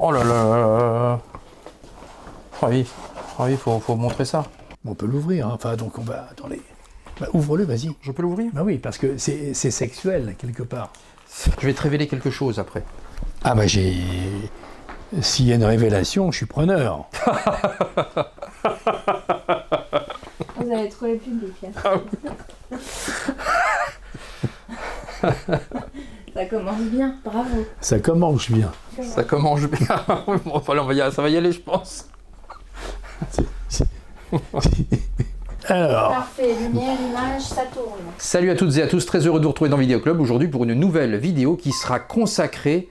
Oh là là là là là. Ah oui, faut montrer ça. On peut l'ouvrir, hein. Enfin, donc on va... Attendez. Bah, ouvre-le, vas-y. Je peux l'ouvrir? Bah oui, parce que c'est sexuel, quelque part. Je vais te révéler quelque chose après. Ah bah j'ai... S'il y a une révélation, je suis preneur. Vous avez trouvé le public. Ah oui. Ça commence bien, bravo. Ça commence bien. Ça commence bien. Bon, ça va y aller, je pense. Alors, Parfait, lumière, image, ça tourne. Salut à toutes et à tous, très heureux de vous retrouver dans Vidéo Club aujourd'hui pour une nouvelle vidéo qui sera consacrée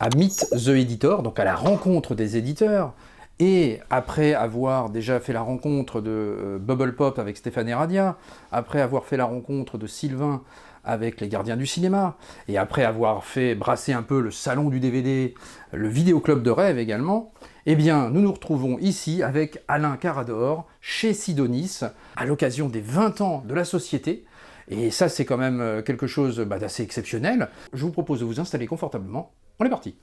à Meet the Editor, donc à la rencontre des éditeurs. Et après avoir déjà fait la rencontre de Bubble Pop avec Stéphane Radia, après avoir fait la rencontre de Sylvain avec les Gardiens du Cinéma, et après avoir fait brasser un peu le salon du DVD, le Vidéo Club de Rêve également, eh bien, nous nous retrouvons ici avec Alain Carador, chez Sidonis, à l'occasion des 20 ans de la société. Et ça, c'est quand même quelque chose d'assez exceptionnel. Je vous propose de vous installer confortablement. On est parti.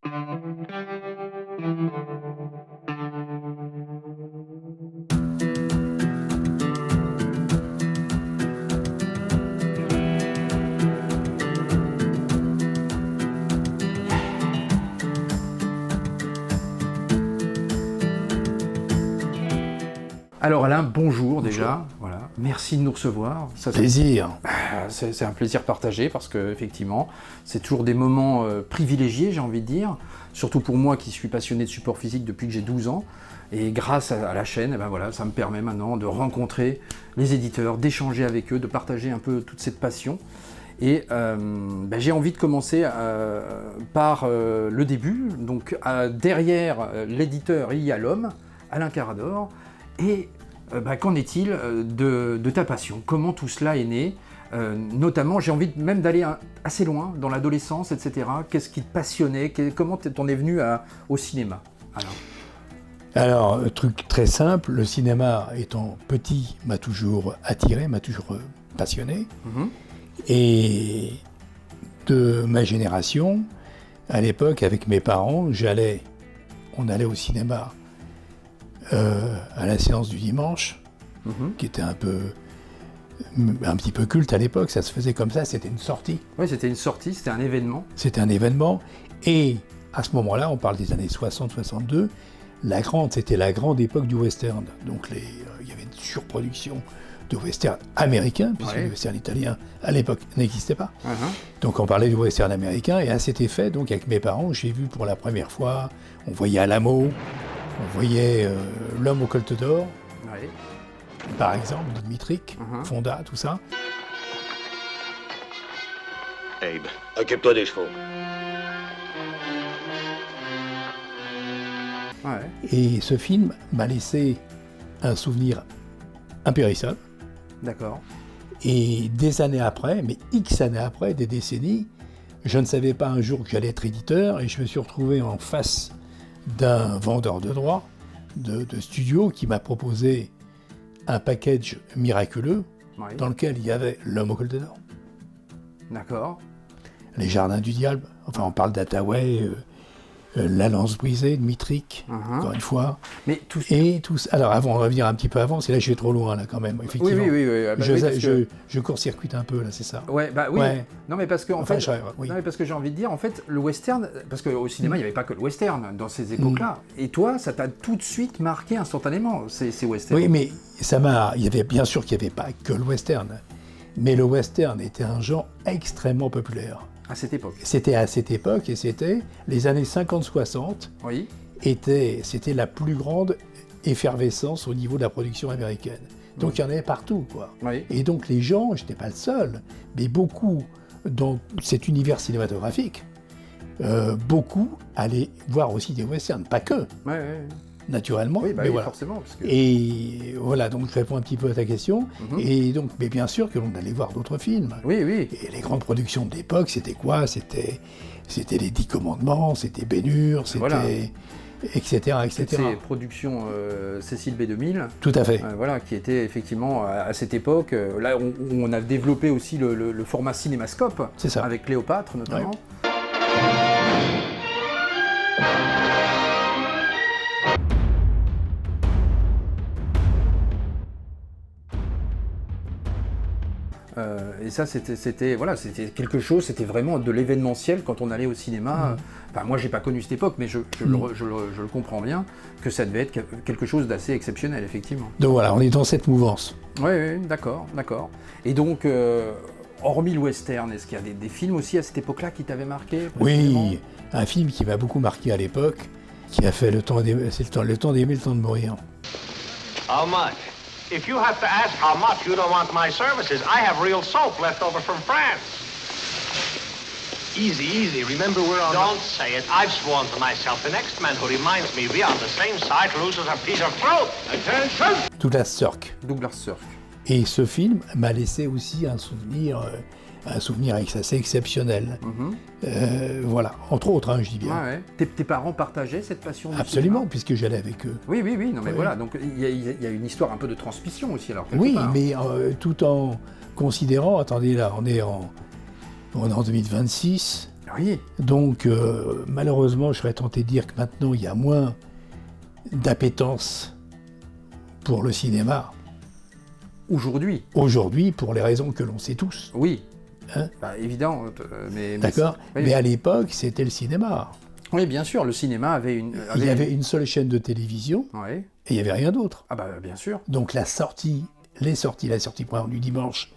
Alors Alain, bonjour déjà, voilà. Merci de nous recevoir. plaisir. C'est un plaisir partagé parce que effectivement, c'est toujours des moments privilégiés, j'ai envie de dire, surtout pour moi qui suis passionné de support physique depuis que j'ai 12 ans. Et grâce à la chaîne, eh ben voilà, ça me permet maintenant de rencontrer les éditeurs, d'échanger avec eux, de partager un peu toute cette passion. Et j'ai envie de commencer par le début. Donc derrière l'éditeur, il y a l'homme, Alain Carador. Et qu'en est-il de ta passion? Comment tout cela est né? Notamment, j'ai envie même d'aller assez loin, dans l'adolescence, etc. Qu'est-ce qui te passionnait? Comment t'en es venu au cinéma? Alors, truc très simple, le cinéma étant petit m'a toujours attiré, m'a toujours passionné. Et de ma génération, à l'époque, avec mes parents, on allait au cinéma à la séance du dimanche, qui était un petit peu culte à l'époque, ça se faisait comme ça, c'était une sortie. Oui, c'était une sortie, c'était un événement. C'était un événement, et à ce moment-là, on parle des années 60-62, c'était la grande époque du western. Donc il y avait une surproduction de western américain, puisque le western italien, à l'époque, n'existait pas. Donc on parlait du western américain, et à cet effet, donc avec mes parents, j'ai vu pour la première fois, on voyait Alamo, on voyait L'homme au colt d'or, par exemple, de Dmitrik, Fonda, tout ça. Abe, occupe-toi des chevaux. Et ce film m'a laissé un souvenir impérissable. D'accord. Et des années après, mais X années après, des décennies, je ne savais pas un jour que j'allais être éditeur, et je me suis retrouvé en face d'un vendeur de droits, de studio, qui m'a proposé un package miraculeux dans lequel il y avait L'homme au colt d'or. D'accord. Les Jardins du Diable, enfin on parle d'Hathaway, La lance brisée, Dmitrik, encore une fois. Mais tout... Et tous. Alors avant, on va revenir un petit peu avant, c'est là que je vais trop loin là quand même, effectivement. Oui. Je court-circuite un peu là, c'est ça. Ouais. Non mais parce que non, mais parce que j'ai envie de dire en fait le western, parce qu'au cinéma il n'y avait pas que le western dans ces époques-là. Et toi, ça t'a tout de suite marqué instantanément ces westerns. Oui, mais il y avait bien sûr qu'il n'y avait pas que le western, mais le western était un genre extrêmement populaire. À cette époque. C'était à cette époque, et c'était les années 50-60. Oui. C'était la plus grande effervescence au niveau de la production américaine. Donc il y en avait partout, quoi. Oui. Et donc les gens, je n'étais pas le seul, mais beaucoup dans cet univers cinématographique, beaucoup allaient voir aussi des westerns, pas que. Naturellement, mais voilà. Forcément. Parce que... Et voilà, donc je réponds un petit peu à ta question. Et donc, mais bien sûr que l'on allait voir d'autres films. Oui. Et les grandes productions de l'époque, c'était quoi? C'était les 10 Commandements, c'était Ben-Hur, c'était... etc. C'est production Cécile B2000. Tout à fait. Qui était effectivement à cette époque, là où on a développé aussi le format cinémascope. C'est ça. Avec Cléopâtre notamment. Et ça, c'était quelque chose, c'était vraiment de l'événementiel quand on allait au cinéma. Enfin, moi, j'ai pas connu cette époque, mais je le comprends bien, que ça devait être quelque chose d'assez exceptionnel, effectivement. Donc voilà, on est dans cette mouvance. Oui, d'accord. Et donc, hormis le western, est-ce qu'il y a des films aussi à cette époque-là qui t'avaient marqué? Oui, un film qui m'a beaucoup marqué à l'époque, qui a fait le temps d'aimer, le temps de mourir. How much? If you have to ask how much you don't want my services, I have real soap left over from France. Easy. Remember we're on... Don't say it. I've sworn to myself. The next man who reminds me we are on the same side loses a piece of fruit. Attention! Douglas Sirk. Douglas Sirk. Et ce film m'a laissé aussi un souvenir assez exceptionnel. Voilà, entre autres, hein, je dis bien. Ouais. Tes parents partageaient cette passion du Absolument, cinéma? puisque j'allais avec eux. Oui, non mais Oui. voilà, donc il y a une histoire un peu de transmission aussi alors. Oui, part. mais tout en considérant, attendez là, on est en 2026, Oui, donc malheureusement je serais tenté de dire que maintenant il y a moins d'appétence pour le cinéma. aujourd'hui, Aujourd'hui, pour les raisons que l'on sait tous. oui. Hein? Évident, mais D'accord. oui. Mais à l'époque, c'était le cinéma. Oui, bien sûr, le cinéma avait une... Il y avait une seule chaîne de télévision Oui. et il n'y avait rien d'autre. Ah bah bien sûr. Donc la sortie par exemple, du dimanche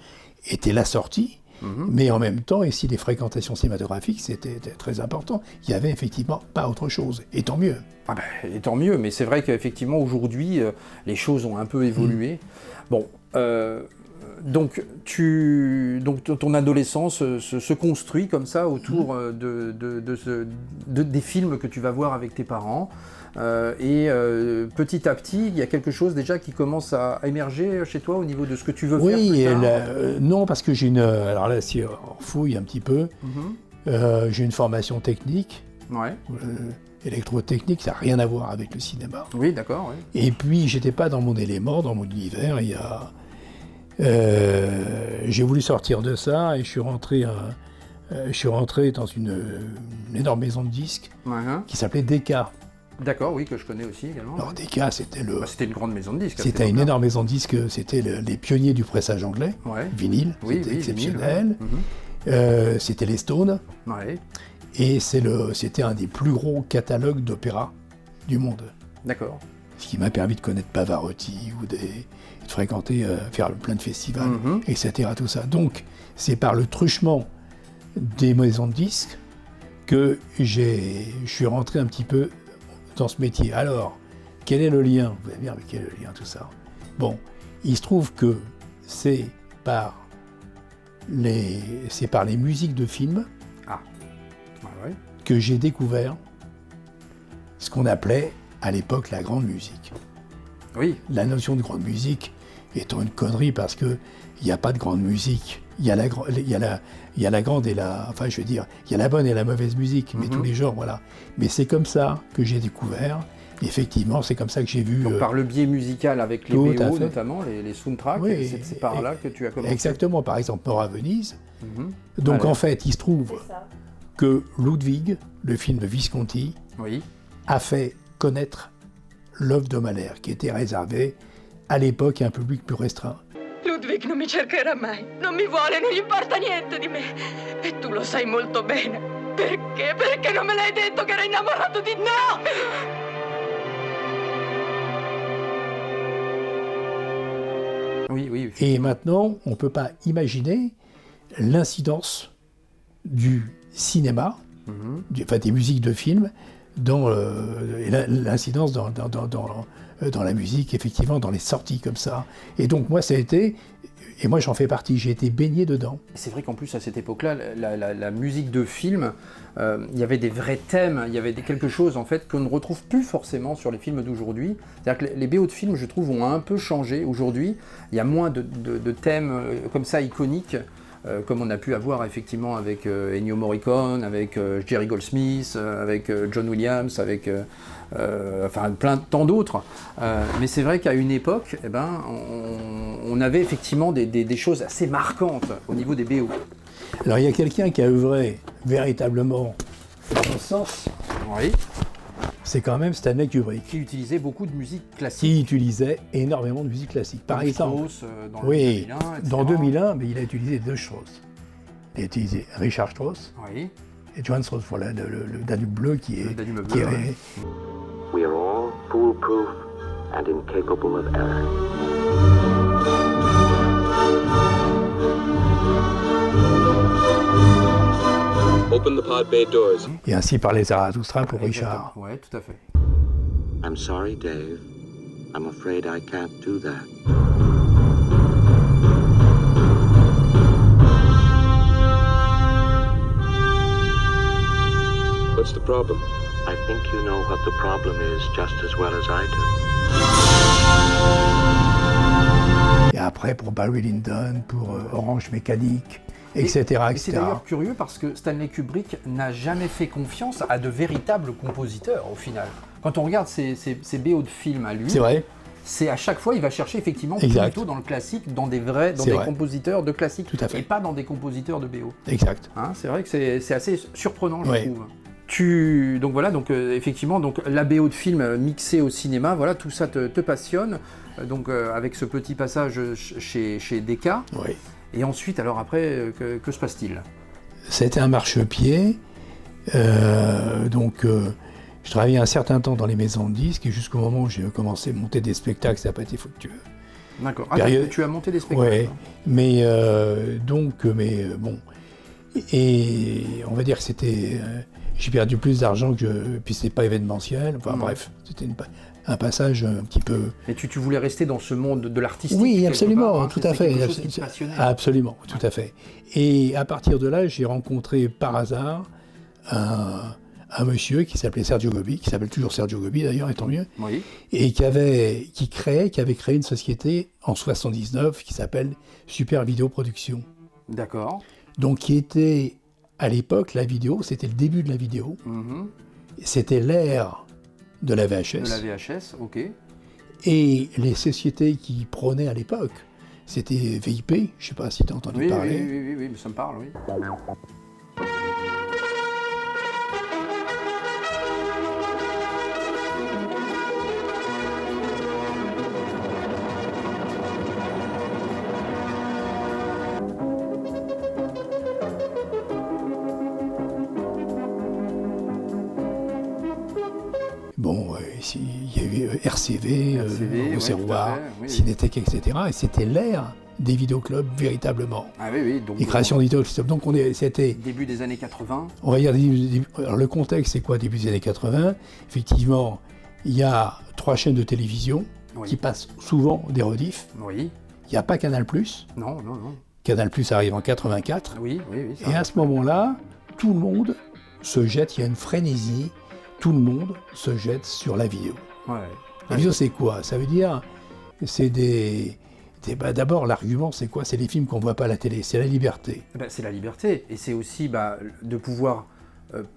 était la sortie, mais en même temps, et si les fréquentations cinématographiques, c'était très important, il n'y avait effectivement pas autre chose. Et tant mieux. Ah bah, et tant mieux, mais c'est vrai qu'effectivement aujourd'hui, les choses ont un peu évolué. Bon, donc ton adolescence se construit comme ça autour des films que tu vas voir avec tes parents. Et petit à petit, il y a quelque chose déjà qui commence à émerger chez toi au niveau de ce que tu veux faire plus tard. Non, parce que j'ai une... Alors là, si on fouille un petit peu, j'ai une formation technique, Ouais. électrotechnique, ça n'a rien à voir avec le cinéma. Oui, d'accord. Oui. Et puis, j'étais pas dans mon élément, dans mon univers. J'ai voulu sortir de ça et je suis rentré dans une énorme maison de disques qui s'appelait Decca. D'accord, oui, que je connais aussi également. Alors Decca, c'était c'était une grande maison de disques. à c'était cette une époque-là. énorme maison de disques, c'était les pionniers du pressage anglais, Ouais. vinyle, Oui, c'était oui, exceptionnel. vinyle, C'était les Stones, ouais. et c'était un des plus gros catalogues d'opéra du monde. D'accord. Ce qui m'a permis de connaître Pavarotti ou de fréquenter, faire plein de festivals, etc. Tout ça. Donc, c'est par le truchement des maisons de disques que je suis rentré un petit peu dans ce métier. Alors, quel est le lien? Vous allez dire, mais quel est le lien, tout ça? Bon, il se trouve que c'est par les musiques de films Ouais. que j'ai découvert ce qu'on appelait à l'époque la grande musique. Oui. La notion de grande musique étant une connerie parce que il n'y a pas de grande musique. Il y a la grande et la... Enfin, je veux dire, il y a la bonne et la mauvaise musique, mais tous les genres, voilà. Mais c'est comme ça que j'ai découvert. Effectivement, c'est comme ça que j'ai vu... Donc par le biais musical avec les tout BO à fait. notamment, les soundtracks, Oui, c'est par là que tu as commencé. Exactement, par exemple, Mort à Venise. Mhm. Donc Voilà. en fait, il se trouve C'est ça. que Ludwig, le film de Visconti, Oui. a fait connaître l'œuvre de Mahler, qui était réservée à l'époque à un public plus restreint. Ludwig non mi cercherà mai, non mi vuole, non gli importa niente di me. E tu lo sai molto bene. Perché? Perché non me l'hai detto che era innamorato di... No! Oui. Et maintenant, on ne peut pas imaginer l'incidence du cinéma, des musiques de film, et l'incidence dans la musique, effectivement, dans les sorties comme ça. Et donc moi, ça a été, et moi j'en fais partie, j'ai été baigné dedans. C'est vrai qu'en plus à cette époque-là, la musique de film, il y avait des vrais thèmes, il y avait quelque chose en fait qu'on ne retrouve plus forcément sur les films d'aujourd'hui. C'est-à-dire que les BO de films, je trouve, ont un peu changé aujourd'hui. Il y a moins de thèmes comme ça iconiques. Comme on a pu avoir effectivement avec Ennio Morricone, avec Jerry Goldsmith, avec John Williams, avec tant d'autres. Mais c'est vrai qu'à une époque, on avait effectivement des choses assez marquantes au niveau des BO. Alors il y a quelqu'un qui a œuvré véritablement dans ce sens, Oui. c'est quand même Stanley Kubrick, Qui utilisait beaucoup de musique classique. qui utilisait énormément de musique classique. Par Comme exemple, Strauss, dans oui, 2001, etc. dans 2001, mais il a utilisé 2 Strauss. Il a utilisé Richard Strauss Oui, et Johann Strauss, voilà, le Danube bleu qui est... le Danube qui bleu, est- ouais. We are all foolproof and incapable of error. Open the pod bay doors. Et ainsi parlait Zarathustra pour Richard. Oui, tout à fait. I'm sorry, Dave. I'm afraid I can't do that. What's the problem? I think you know what the problem is just as well as I do. Et après pour Barry Lyndon, pour Orange Mécanique, etc. Et c'est etc. d'ailleurs curieux parce que Stanley Kubrick n'a jamais fait confiance à de véritables compositeurs au final. Quand on regarde ses BO de films à lui, C'est vrai, c'est à chaque fois il va chercher effectivement Exact. plutôt dans le classique, dans des C'est vrai. compositeurs de classique, Tout à fait. et pas dans des compositeurs de BO. exact. Hein, c'est vrai que c'est assez surprenant, je Ouais. trouve. Donc voilà, effectivement, donc la BO de film mixée au cinéma, voilà, tout ça te passionne. Donc avec ce petit passage chez Decca. Oui. Et ensuite, alors après, que se passe-t-il? C'était un marchepied. Je travaillais un certain temps dans les maisons de disques et jusqu'au moment où j'ai commencé à monter des spectacles, ça n'a pas été fructueux. D'accord. Période- Tu as monté des spectacles. Ouais, mais bon. Et on va dire que c'était. J'ai perdu plus d'argent puis c'était pas événementiel. Enfin bref, c'était un passage un petit peu. Et tu voulais rester dans ce monde de l'artistique? Oui, quelque absolument, part, hein, tout c'est à fait. quelque chose qui te passionnait. Absolument, tout à fait. Et à partir de là, j'ai rencontré par hasard un monsieur qui s'appelait Sergio Gobi, qui s'appelle toujours Sergio Gobi d'ailleurs, et tant mieux, Oui. et qui avait créé une société en 79 qui s'appelle Super Vidéo Production. D'accord. Donc qui était, à l'époque, la vidéo, c'était le début de la vidéo, Mhm. c'était l'ère de la VHS. De la VHS, ok. Et les sociétés qui prônaient à l'époque, c'était VIP, je ne sais pas si tu as entendu Oui, parler. oui, mais ça me parle, oui. Bon, il y a eu RCV, RCV, Auxerrois, ouais, tout à fait, oui. Cinétech, etc. Et c'était l'ère des vidéoclubs, véritablement. Ah oui, donc... Les créations de vidéoclubs. Donc c'était, Début des années 80. on va dire, alors le contexte, c'est quoi, début des années 80? Effectivement, il y a 3 chaînes de télévision Oui. qui passent souvent des rediffs. Oui. Il n'y a pas Canal+. Non. Canal+ arrive en 84. Oui, ça Et à arrive. ce moment-là, tout le monde se jette, il y a une frénésie, tout le monde se jette sur la vidéo. Ouais. La vidéo, c'est quoi? Ça veut dire, c'est d'abord, l'argument, c'est quoi? C'est les films qu'on ne voit pas à la télé, c'est la liberté. Eh ben, c'est la liberté. Et c'est aussi de pouvoir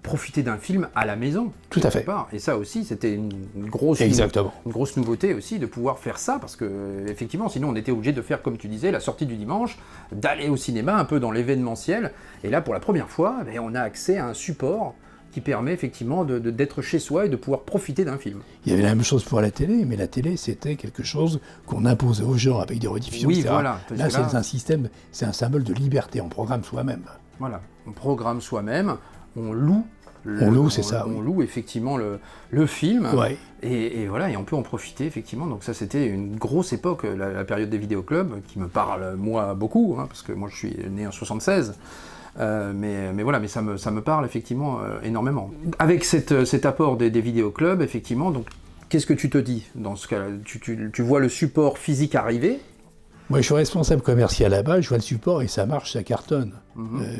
profiter d'un film à la maison. Tout à fait. quelque part. Et ça aussi, c'était une grosse Exactement. une grosse nouveauté aussi de pouvoir faire ça, parce que effectivement, sinon on était obligé de faire, comme tu disais, la sortie du dimanche, d'aller au cinéma, un peu dans l'événementiel. Et là, pour la première fois, on a accès à un support qui permet effectivement d'être chez soi et de pouvoir profiter d'un film. Il y avait la même chose pour la télé, mais la télé, c'était quelque chose qu'on imposait aux gens avec des rediffusions, Oui, etc. voilà. Là, c'est un système, c'est un symbole de liberté, on programme soi-même. Voilà, on programme soi-même, on loue. On loue effectivement le film. Ouais. Et voilà, et on peut en profiter effectivement. Donc ça, c'était une grosse époque, la période des vidéoclubs, qui me parle moi beaucoup, parce que moi je suis né en 76. Mais voilà, mais ça me parle effectivement énormément. Avec cet apport des vidéoclubs, effectivement, donc qu'est-ce que tu te dis dans ce cas-là? Tu vois le support physique arriver. Moi, je suis responsable commercial là-bas, je vois le support et ça marche, ça cartonne,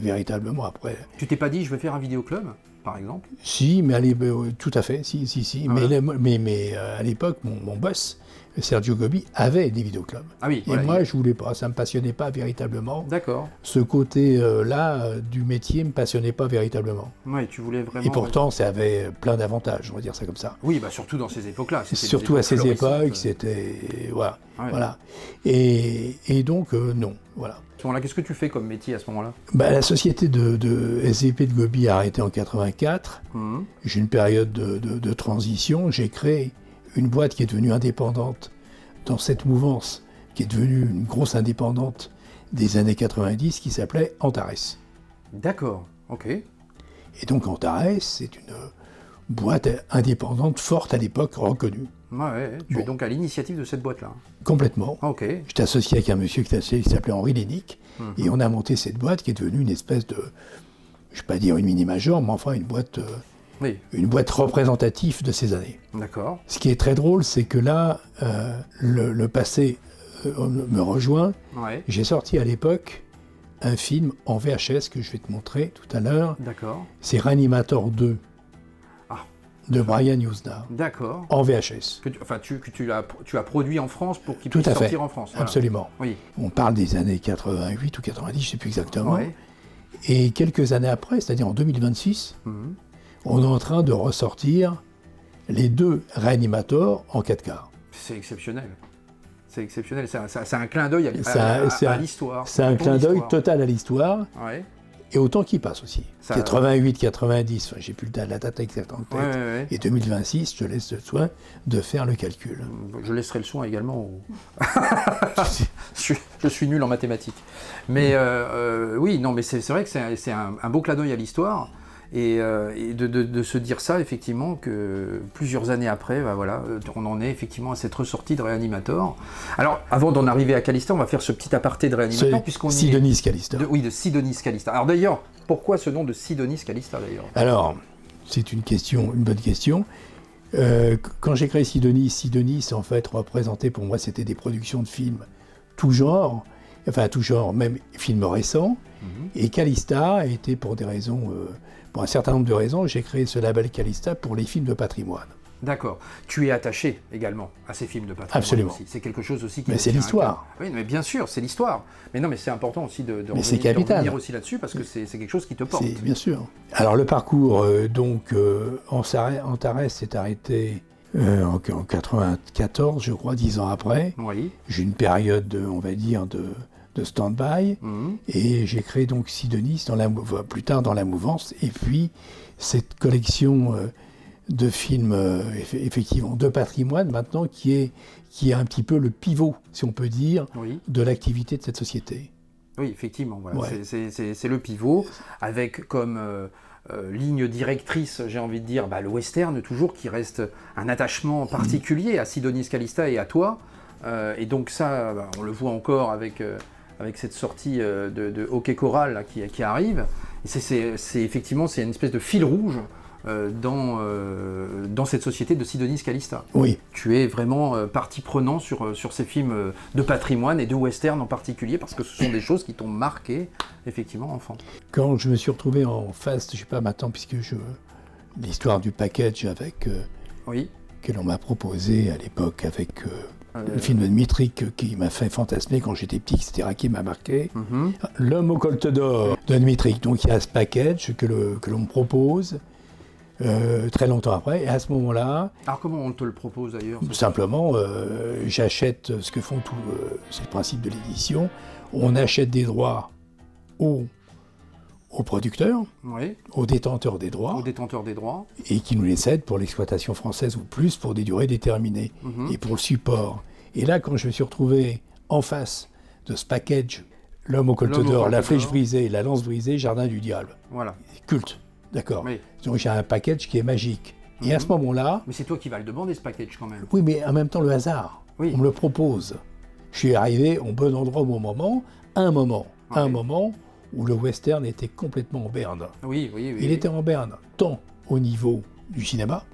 véritablement. Après, tu t'es pas dit, je vais faire un vidéoclub, par exemple? Si, mais allez, tout à fait, si. Ah ouais. Mais à l'époque, mon boss, Sergio Gobi, avait des vidéoclubs. Ah oui, Et voilà, moi, je voulais pas, ça me passionnait pas véritablement. D'accord. Ce côté-là du métier me passionnait pas véritablement. Ouais, tu voulais vraiment... Et pourtant, ça avait plein d'avantages, on va dire ça comme ça. Oui, surtout dans ces époques-là. C'était Surtout des à ces florissantes. époques, c'était... Voilà. Ouais. Voilà. Et donc, non, voilà. ce moment-là? Qu'est-ce que tu fais comme métier à ce moment-là? La société de SVP de Gobi a arrêté en 84. J'ai une période de transition. J'ai créé une boîte qui est devenue indépendante dans cette mouvance, qui est devenue une grosse indépendante des années 90, qui s'appelait Antares. D'accord, ok. Et donc Antares, c'est une boîte indépendante forte à l'époque, reconnue. Ouais, tu es donc à l'initiative de cette boîte-là. Complètement. Ok. J'étais associé avec un monsieur qui s'appelait Henri Lénic, et on a monté cette boîte qui est devenue une espèce de, je ne vais pas dire une mini-major, mais enfin une boîte représentative de ces années. D'accord. Ce qui est très drôle, c'est que là, le passé me rejoint. Ouais. J'ai sorti à l'époque un film en VHS que je vais te montrer tout à l'heure. D'accord. C'est Reanimator 2 de Brian Yuzna. D'accord. En VHS. Tu as produit en France pour qu'il puisse sortir en France. Voilà. Absolument. Oui. On parle des années 88 ou 90, je ne sais plus exactement. Ouais. Et quelques années après, c'est-à-dire en 2026, on est en train de ressortir les 2 Reanimator en 4K. C'est exceptionnel. C'est exceptionnel. C'est un clin d'œil à l'histoire. C'est un clin d'œil total à l'histoire. Ouais. Et au temps qui passe aussi. 88, 90, enfin, j'ai plus la date exacte en tête. Ouais. Et 2026, je te laisse le soin de faire le calcul. Je laisserai le soin également. je suis nul en mathématiques. Mais oui, non, mais c'est vrai que c'est un beau clin d'œil à l'histoire. Et de se dire ça, effectivement, que plusieurs années après, on en est effectivement à cette ressortie de Reanimator. Alors, avant d'en arriver à Callister, on va faire ce petit aparté de Reanimator, puisqu'on Sidonis Callister. De Sidonis Callister. Alors d'ailleurs, pourquoi ce nom de Sidonis Callister, d'ailleurs? Alors, c'est une bonne question. Quand j'ai créé Sidonis, en fait, représentait pour moi, c'était des productions de films tout genre, même films récents. Et Callista était pour des raisons... pour un certain nombre de raisons, j'ai créé ce label Callista pour les films de patrimoine. D'accord. Tu es attaché également à ces films de patrimoine. Absolument. Aussi. C'est quelque chose aussi qui... Mais c'est l'histoire. Oui, mais bien sûr, c'est l'histoire. Mais non, mais c'est important aussi de revenir aussi là-dessus, parce que c'est quelque chose qui te porte. Bien sûr. Alors le parcours, Antares s'est arrêté en 94, je crois, 10 ans après. Oui. J'ai une période, on va dire, de stand-by, et j'ai créé donc Sidonis plus tard dans la mouvance, et puis cette collection de films effectivement de patrimoine maintenant qui est un petit peu le pivot, si on peut dire, de l'activité de cette société. Oui, effectivement, voilà. Ouais. C'est le pivot, avec comme ligne directrice, j'ai envie de dire, le western toujours, qui reste un attachement particulier à Sidonis Callister et à toi, et donc ça, on le voit encore avec cette sortie de Hockey Choral là, qui arrive. Et c'est effectivement une espèce de fil rouge dans cette société de Sidonis Callister. Oui. Tu es vraiment partie prenante sur ces films de patrimoine et de western en particulier, parce que ce sont des choses qui t'ont marqué, effectivement, enfant. Quand je me suis retrouvé en face, je ne sais pas maintenant, puisque l'histoire du package que l'on m'a proposé à l'époque avec... le film de Dmitri qui m'a fait fantasmer quand j'étais petit, etc., qui m'a marqué. L'homme au colte d'or de Dmitri. Donc il y a ce package que l'on me propose très longtemps après. Et à ce moment-là... Alors comment on te le propose d'ailleurs? Simplement, j'achète ce que font tous... c'est le principe de l'édition. On achète des droits aux producteurs, aux détenteurs des droits. Et qui nous les cèdent pour l'exploitation française ou plus pour des durées déterminées. Et pour le support. Et là, quand je me suis retrouvé en face de ce package, l'homme au colte d'or, la flèche brisée, la lance brisée, jardin du diable. Voilà. Culte, d'accord. Oui. Donc j'ai un package qui est magique. Et à ce moment-là... Mais c'est toi qui vas le demander, ce package, quand même. Oui, mais en même temps, le hasard. On me le propose. Je suis arrivé au bon endroit au bon moment, un moment où le western était complètement en berne. Oui. Il était en berne, tant au niveau du cinéma,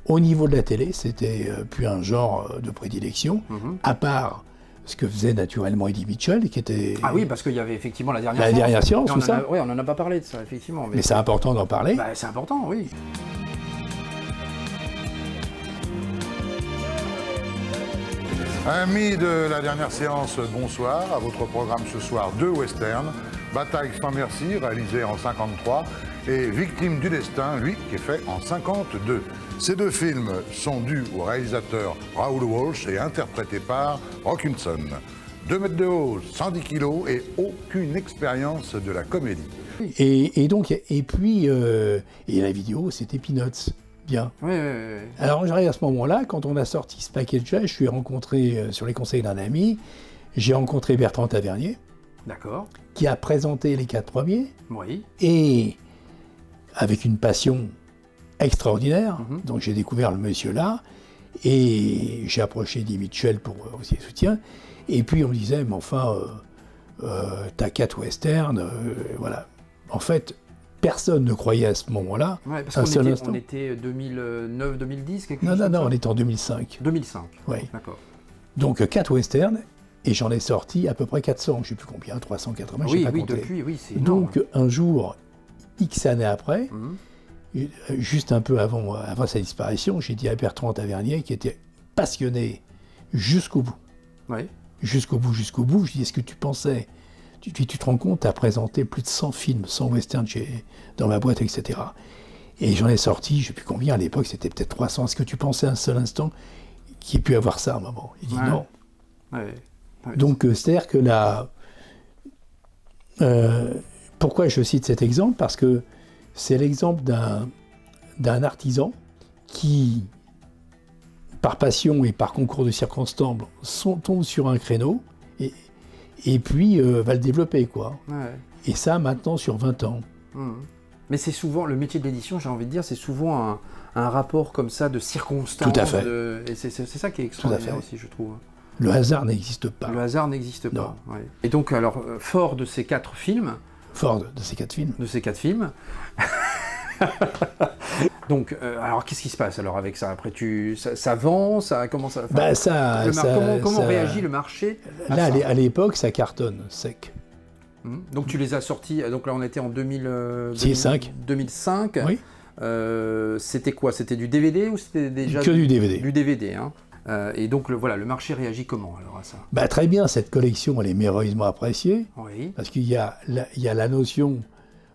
au niveau de la télé, c'était plus un genre de prédilection, à part ce que faisait naturellement Eddie Mitchell, qui était... Ah oui, parce qu'il y avait effectivement la dernière séance, tout ça. Oui, on n'en a pas parlé de ça, effectivement. Mais c'est important d'en parler. C'est important, oui. Amis de la dernière séance, bonsoir. À votre programme ce soir, 2 westerns. Bataille sans merci, réalisé en 53, et Victime du destin, lui, qui est fait en 52. Ces 2 films sont dus au réalisateur Raoul Walsh et interprétés par Rock Hudson. 2 mètres de haut, 110 kilos et aucune expérience de la comédie. Et donc, et puis, et la vidéo, c'était Peanuts. Bien. Oui. Alors, j'arrive à ce moment-là, quand on a sorti ce package-là, je suis rencontré sur les conseils d'un ami, j'ai rencontré Bertrand Tavernier, D'accord. qui a présenté les 4 premiers, Oui. et avec une passion extraordinaire. Donc, j'ai découvert le monsieur là, et j'ai approché Eddie Mitchell pour aussi le soutien. Et puis, on me disait, mais enfin, t'as 4 westerns, voilà. En fait, personne ne croyait à ce moment-là, Ouais, parce un qu'on seul était, instant. on était 2009-2010, quelque Non, chose non, comme non, ça on était en 2005. 2005. Oui. D'accord. Donc 4 westerns, et j'en ai sorti à peu près 400, je ne sais plus combien, 380, je ne sais pas compter. depuis, oui, c'est énorme. Donc un jour, X années après, juste un peu avant sa disparition, j'ai dit à Bertrand Tavernier, qui était passionné jusqu'au bout. Oui. Jusqu'au bout, je lui dis, est-ce que tu pensais, tu te rends compte, tu as présenté plus de 100 films, 100 westerns dans ma boîte, etc. Et j'en ai sorti, je ne sais plus combien, à l'époque, c'était peut-être 300. Est-ce que tu pensais un seul instant qu'il ait pu avoir ça à un moment? Il dit non. Ouais. Donc, c'est-à-dire que pourquoi je cite cet exemple? Parce que c'est l'exemple d'un artisan qui, par passion et par concours de circonstances, tombe sur un créneau et puis va le développer, quoi. Ouais. Et ça, maintenant, sur 20 ans. Mais c'est souvent, le métier de l'édition, j'ai envie de dire, c'est souvent un rapport comme ça de circonstances. Tout à fait. Et c'est ça qui est extraordinaire aussi, je trouve. Le hasard n'existe pas. Le hasard n'existe pas. Ouais. Et donc, alors, fort de ces 4 films. Fort de ces 4 films. De ces 4 films. Donc, alors, qu'est-ce qui se passe alors avec ça? Après, ça vend, comment ça? Comment réagit le marché là, à l'époque, ça cartonne sec. Donc, tu les as sortis. Donc là, on était en 2005. Oui. C'était quoi? C'était du DVD ou c'était déjà du DVD? Du DVD, hein. Et donc, le marché réagit comment alors à ça? Très bien, cette collection, elle est merveilleusement appréciée. Oui. Parce qu'il y a la notion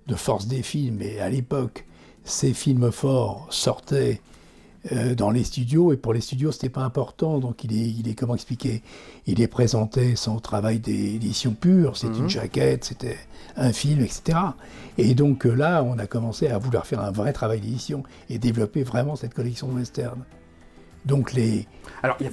de force des films, et à l'époque, ces films forts sortaient dans les studios, et pour les studios, c'était pas important, donc il est comment expliquer, il est présenté sans travail d'édition pure, c'est une jaquette, c'était un film, etc. Et donc là, on a commencé à vouloir faire un vrai travail d'édition, et développer vraiment cette collection de western. Donc Alors, il a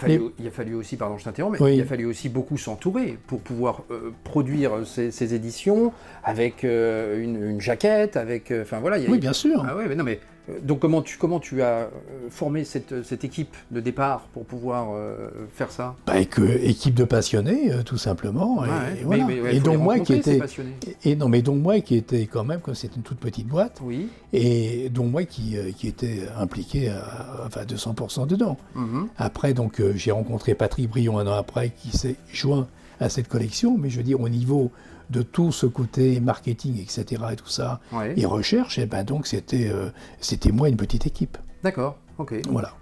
fallu aussi, pardon, je t'interromps, mais il a fallu aussi beaucoup s'entourer pour pouvoir produire ces éditions avec une jaquette, avec, enfin voilà. Oui, bien sûr. Ah ouais, mais non, mais donc comment tu as formé cette équipe de départ pour pouvoir faire ça? Équipe de passionnés, tout simplement. Et voilà. Et donc moi qui étais, donc moi qui était quand même, comme c'était une toute petite boîte, et donc moi qui était impliqué à 200% dedans. Après, donc j'ai rencontré Patrick Brion un an après, qui s'est joint à cette collection, mais je veux dire au niveau de tout ce côté marketing, etc. et tout ça, et recherche, et donc c'était moi une petite équipe. D'accord, ok. Voilà.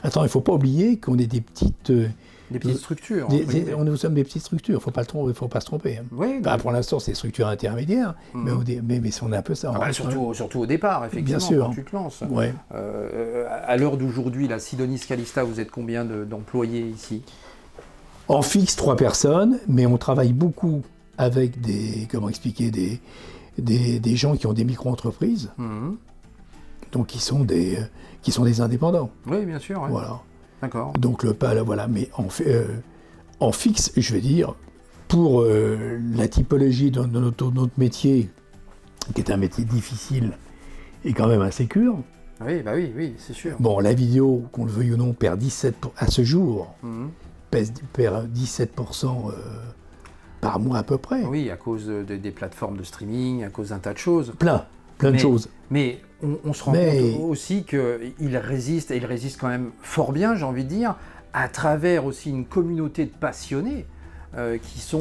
Attends, il ne faut pas oublier qu'on est des petites... des petites structures. Nous sommes des petites structures, il ne faut pas se tromper. Hein. Oui, pour l'instant, c'est des structures intermédiaires, mais on est un peu ça. Surtout au départ, effectivement, bien sûr. quand tu te lances. Ouais. À l'heure d'aujourd'hui, la Sidonis Calista, vous êtes combien d'employés ici? En fixe, 3 personnes, mais on travaille beaucoup avec des gens qui ont des micro-entreprises, donc qui sont des indépendants. Oui, bien sûr. Ouais. Voilà. D'accord. Donc voilà, mais en fixe, je vais dire, pour la typologie de notre métier, qui est un métier difficile et quand même assez dur. Oui, oui, c'est sûr. Bon, la vidéo, qu'on le veuille ou non, perd 17% à ce jour, perd 17% par mois à peu près. Oui, à cause des plateformes de streaming, à cause d'un tas de choses. Plein de choses. Mais on se rend compte aussi qu'il résiste, et il résiste quand même fort bien, j'ai envie de dire, à travers aussi une communauté de passionnés qui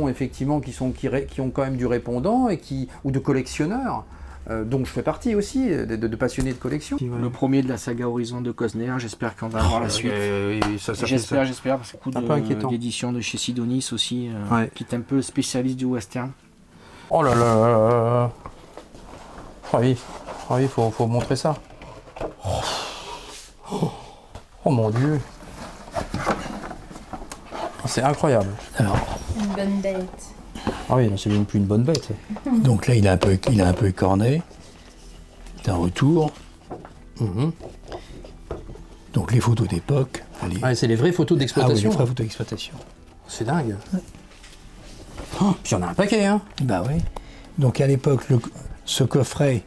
ont quand même du répondant ou de collectionneurs. Donc je fais partie aussi de passionnés de collection. Le premier de la saga Horizon de Cosner, j'espère qu'on va avoir la suite. J'espère, parce que beaucoup d'éditions de chez Sidonis aussi, qui est un peu spécialiste du western. Oh là là. Oui, faut montrer ça. Oh mon Dieu. C'est incroyable. Alors, Une bonne bête. Ah oui, c'est même plus une bonne bête. donc là, il a un peu écorné. C'est un retour. Donc les photos d'époque. Ah, c'est les vraies photos d'exploitation. Ah oui, les vraies photos d'exploitation. C'est dingue. Oh, puis il y en a un paquet, hein. Bah oui. Donc à l'époque, ce coffret,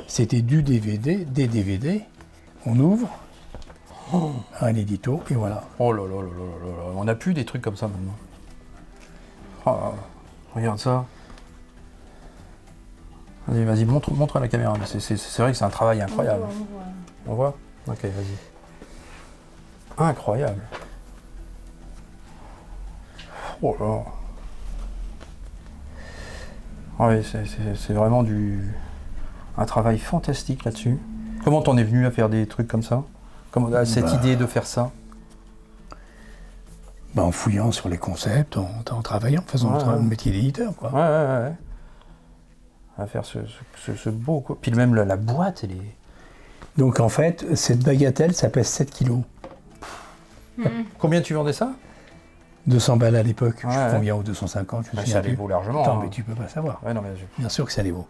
c'était des DVD. On ouvre, un édito, et voilà. Oh là là là là là là. On n'a plus des trucs comme ça maintenant. Oh, regarde ça. Vas-y, montre à la caméra. C'est vrai que c'est un travail incroyable. On voit. Ok, vas-y. Incroyable. Oh là. Oui, c'est vraiment un travail fantastique là-dessus. Comment t'en es venu à faire des trucs comme ça? Comment cette idée de faire ça? En fouillant sur les concepts, en travaillant, en faisant le métier d'éditeur, quoi. Ouais. À faire ce beau, quoi. Puis même la boîte, elle est... Donc en fait, cette bagatelle, ça pèse 7 kilos. Combien tu vendais ça? 200 balles à l'époque. Je sais combien, ou 250, je me souviens ça plus. les vaut largement. Attends, mais tu peux pas savoir. Ouais, non, mais Bien sûr que ça les vaut.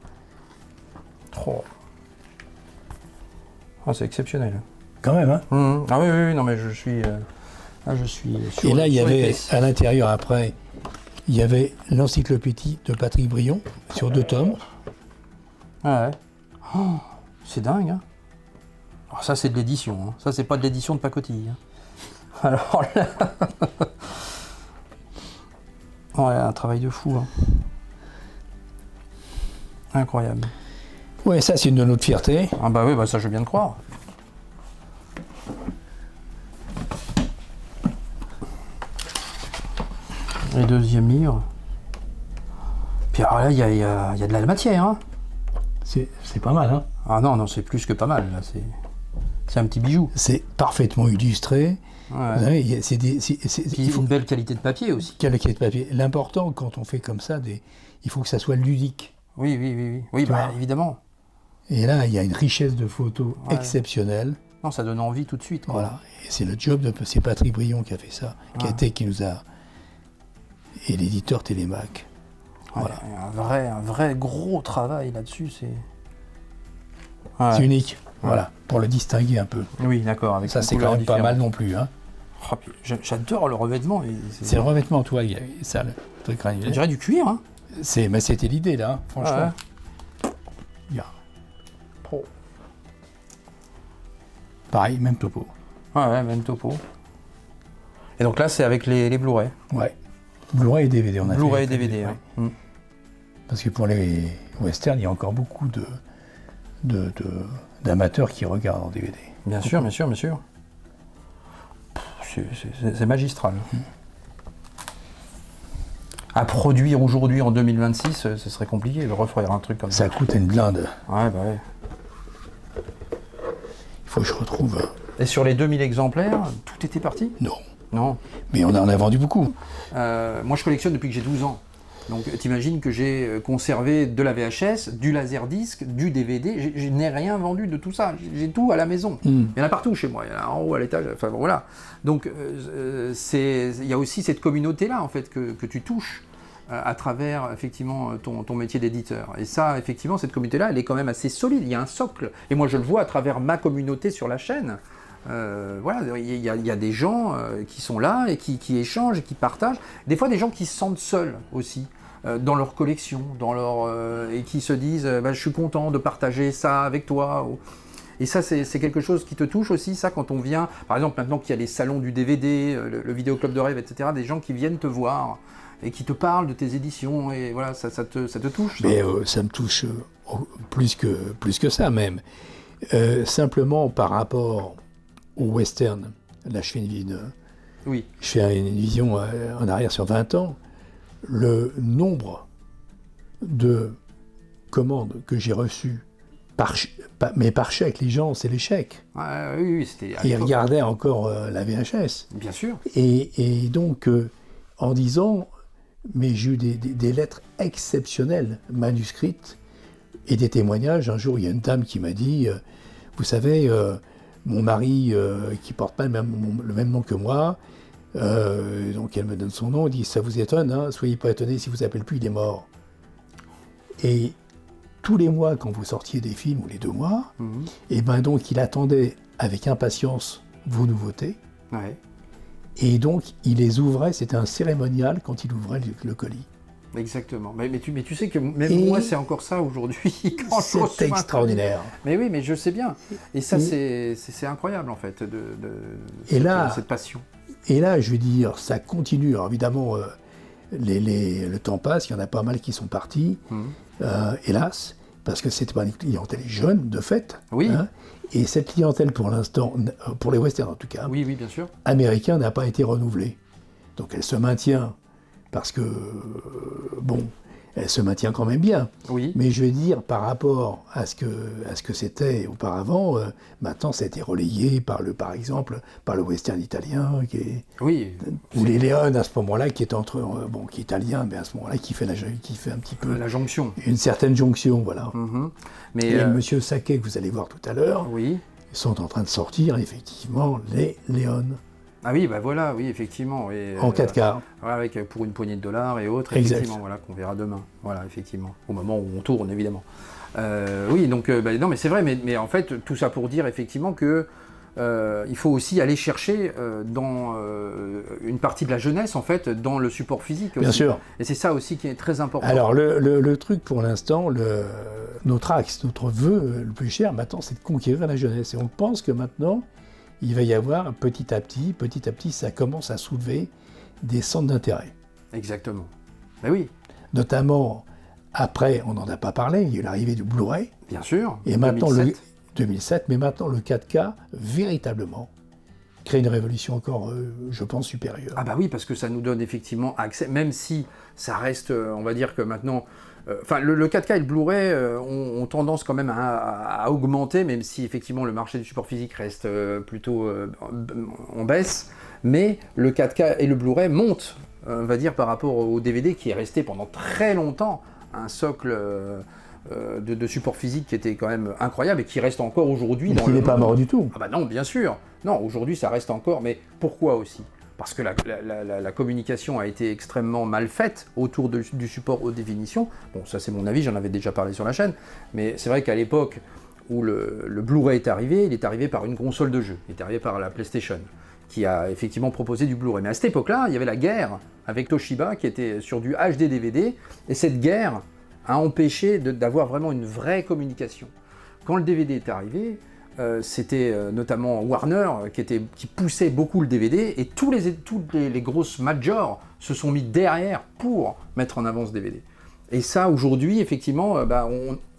Trop. Ah, c'est exceptionnel. Quand même, hein. Ah oui, non, mais je suis sur. Et là, il y avait, à l'intérieur, après, il y avait l'encyclopédie de Patrick Brion, sur 2 tomes. Ouais. Oh, c'est dingue, hein. Alors ça, c'est de l'édition. Hein. Ça, c'est pas de l'édition de pacotille. Hein. Alors là... Ouais, un travail de fou. Hein. Incroyable. Ouais, ça, c'est une de notre fierté. Ah bah oui, ça, je viens de croire. Les deuxièmes livres. Puis alors là, il y a de la matière. Hein. C'est pas mal, hein. Ah non, c'est plus que pas mal. Là. C'est un petit bijou. C'est parfaitement illustré. Ouais. Vous savez, il faut une belle qualité de papier aussi. Qualité de papier. L'important, quand on fait comme ça, il faut que ça soit ludique. Oui, évidemment. Et là, il y a une richesse de photos exceptionnelle. Non, ça donne envie tout de suite. Quoi. Voilà. Et c'est le job c'est Patrick Brion qui a fait ça, qui nous a... Et l'éditeur Télémac. Voilà. Un vrai gros travail là-dessus, c'est... C'est unique. Voilà, pour le distinguer un peu. Oui, d'accord. Avec ça, c'est quand même pas mal non plus. Hein. Oh, j'adore le revêtement. C'est le revêtement en toile, ça, le truc granulé. On dirait du cuir, hein. Mais c'était l'idée, là, hein, franchement. Pro. Pareil, même topo. Ouais, même topo. Et donc là, c'est avec les Blu-ray. Ouais. Blu-ray et DVD, on a fait. Blu-ray et DVD, ouais. Parce que pour les westerns, il y a encore beaucoup d'amateurs qui regardent en DVD. Bien sûr. C'est magistral. À produire aujourd'hui, en 2026, ce serait compliqué de refaire un truc comme ça. Ça coûte une blinde. Ouais. Il faut que je retrouve... Et sur les 2000 exemplaires, tout était parti? Non. Mais on en a vendu beaucoup. Moi, je collectionne depuis que j'ai 12 ans. Donc, t'imagines que j'ai conservé de la VHS, du laserdisc, du DVD. Je n'ai rien vendu de tout ça. J'ai tout à la maison. Il y en a partout chez moi. Il y en a en haut, à l'étage. Enfin, voilà. Donc, il y a aussi cette communauté-là, en fait, que tu touches à travers, effectivement, ton métier d'éditeur. Et ça, effectivement, cette communauté-là, elle est quand même assez solide. Il y a un socle. Et moi, je le vois à travers ma communauté sur la chaîne. Voilà, il y a des gens qui sont là et qui échangent et qui partagent. Des fois, des gens qui se sentent seuls aussi dans leur collection, et qui se disent je suis content de partager ça avec toi. Et ça, c'est quelque chose qui te touche aussi, ça, quand on vient, par exemple, maintenant qu'il y a les salons du DVD, le Vidéoclub de Rêve, etc., des gens qui viennent te voir et qui te parlent de tes éditions, et voilà, ça te touche. Mais ça me touche plus que ça, même. Simplement par rapport au western, là je fais je fais une vision en arrière sur 20 ans, le nombre de commandes que j'ai reçues par chèque, les gens, c'est les chèques. Oui, c'était... Ils regardaient encore la VHS. Bien sûr. Et donc, en disant, mais j'ai eu des lettres exceptionnelles, manuscrites, et des témoignages. Un jour, il y a une dame qui m'a dit, vous savez... mon mari, qui ne porte pas le même nom que moi, Donc elle me donne son nom, elle dit ça vous étonne, hein, soyez pas étonnés si vous appelez plus, il est mort. Et tous les mois, quand vous sortiez des films, ou les 2 mois, et ben donc il attendait avec impatience vos nouveautés. Ouais. Et donc il les ouvrait, c'était un cérémonial quand il ouvrait le colis. Exactement. Mais tu sais que même moi, c'est encore ça aujourd'hui. C'est extraordinaire. Mais oui, mais je sais bien. Et ça, c'est incroyable, en fait, cette passion. Et là, je veux dire, ça continue. Alors, évidemment, le temps passe, il y en a pas mal qui sont partis, hélas, parce que c'était pas une clientèle jeune, de fait. Oui. Hein, et cette clientèle, pour l'instant, pour les westerns en tout cas, oui, bien sûr, américains, n'a pas été renouvelée. Donc elle se maintient, parce que, elle se maintient quand même bien. Oui. Mais je veux dire, par rapport à ce que c'était auparavant, maintenant ça a été relayé par exemple, par le western italien, ou les Léon à ce moment-là, qui est qui est italien, mais à ce moment-là, qui fait un petit peu... La jonction. Une certaine jonction, voilà. Mais et Monsieur Saquet, que vous allez voir tout à l'heure, ils sont en train de sortir, effectivement, les Léon. Ah oui, voilà, oui, effectivement. Et, en 4K. Avec pour une poignée de dollars et autres, effectivement, voilà, qu'on verra demain. Voilà, effectivement, au moment où on tourne, évidemment. Oui, donc, non, mais c'est vrai, mais en fait, tout ça pour dire, effectivement, que il faut aussi aller chercher dans une partie de la jeunesse, en fait, dans le support physique aussi. Bien sûr. Et c'est ça aussi qui est très important. Alors, le truc, pour l'instant, notre axe, notre vœu le plus cher, maintenant, c'est de conquérir la jeunesse. Et on pense que maintenant, il va y avoir petit à petit, ça commence à soulever des centres d'intérêt. Exactement. Ben oui. Notamment, après, on n'en a pas parlé, il y a eu l'arrivée du Blu-ray. Bien sûr. Et maintenant, 2007, mais maintenant, le 4K, véritablement, crée une révolution encore, je pense, supérieure. Ah bah oui, parce que ça nous donne effectivement accès, même si ça reste, on va dire que maintenant... le 4K et le Blu-ray ont tendance quand même à augmenter, même si effectivement le marché du support physique reste plutôt en baisse, mais le 4K et le Blu-ray montent, on va dire, par rapport au DVD qui est resté pendant très longtemps un socle de support physique qui était quand même incroyable et qui reste encore aujourd'hui. Mais qui n'est pas mort du tout. Ah bah non, bien sûr. Non, aujourd'hui ça reste encore, mais pourquoi aussi ? Parce que la communication a été extrêmement mal faite autour du support haute définition. Bon, ça c'est mon avis, j'en avais déjà parlé sur la chaîne, mais c'est vrai qu'à l'époque où le Blu-ray est arrivé, il est arrivé par une console de jeu, il est arrivé par la PlayStation, qui a effectivement proposé du Blu-ray. Mais à cette époque-là, il y avait la guerre avec Toshiba qui était sur du HD DVD, et cette guerre a empêché d'avoir vraiment une vraie communication. Quand le DVD est arrivé, c'était notamment Warner qui poussait beaucoup le DVD, et toutes les grosses majors se sont mis derrière pour mettre en avant ce DVD. Et ça, aujourd'hui, effectivement,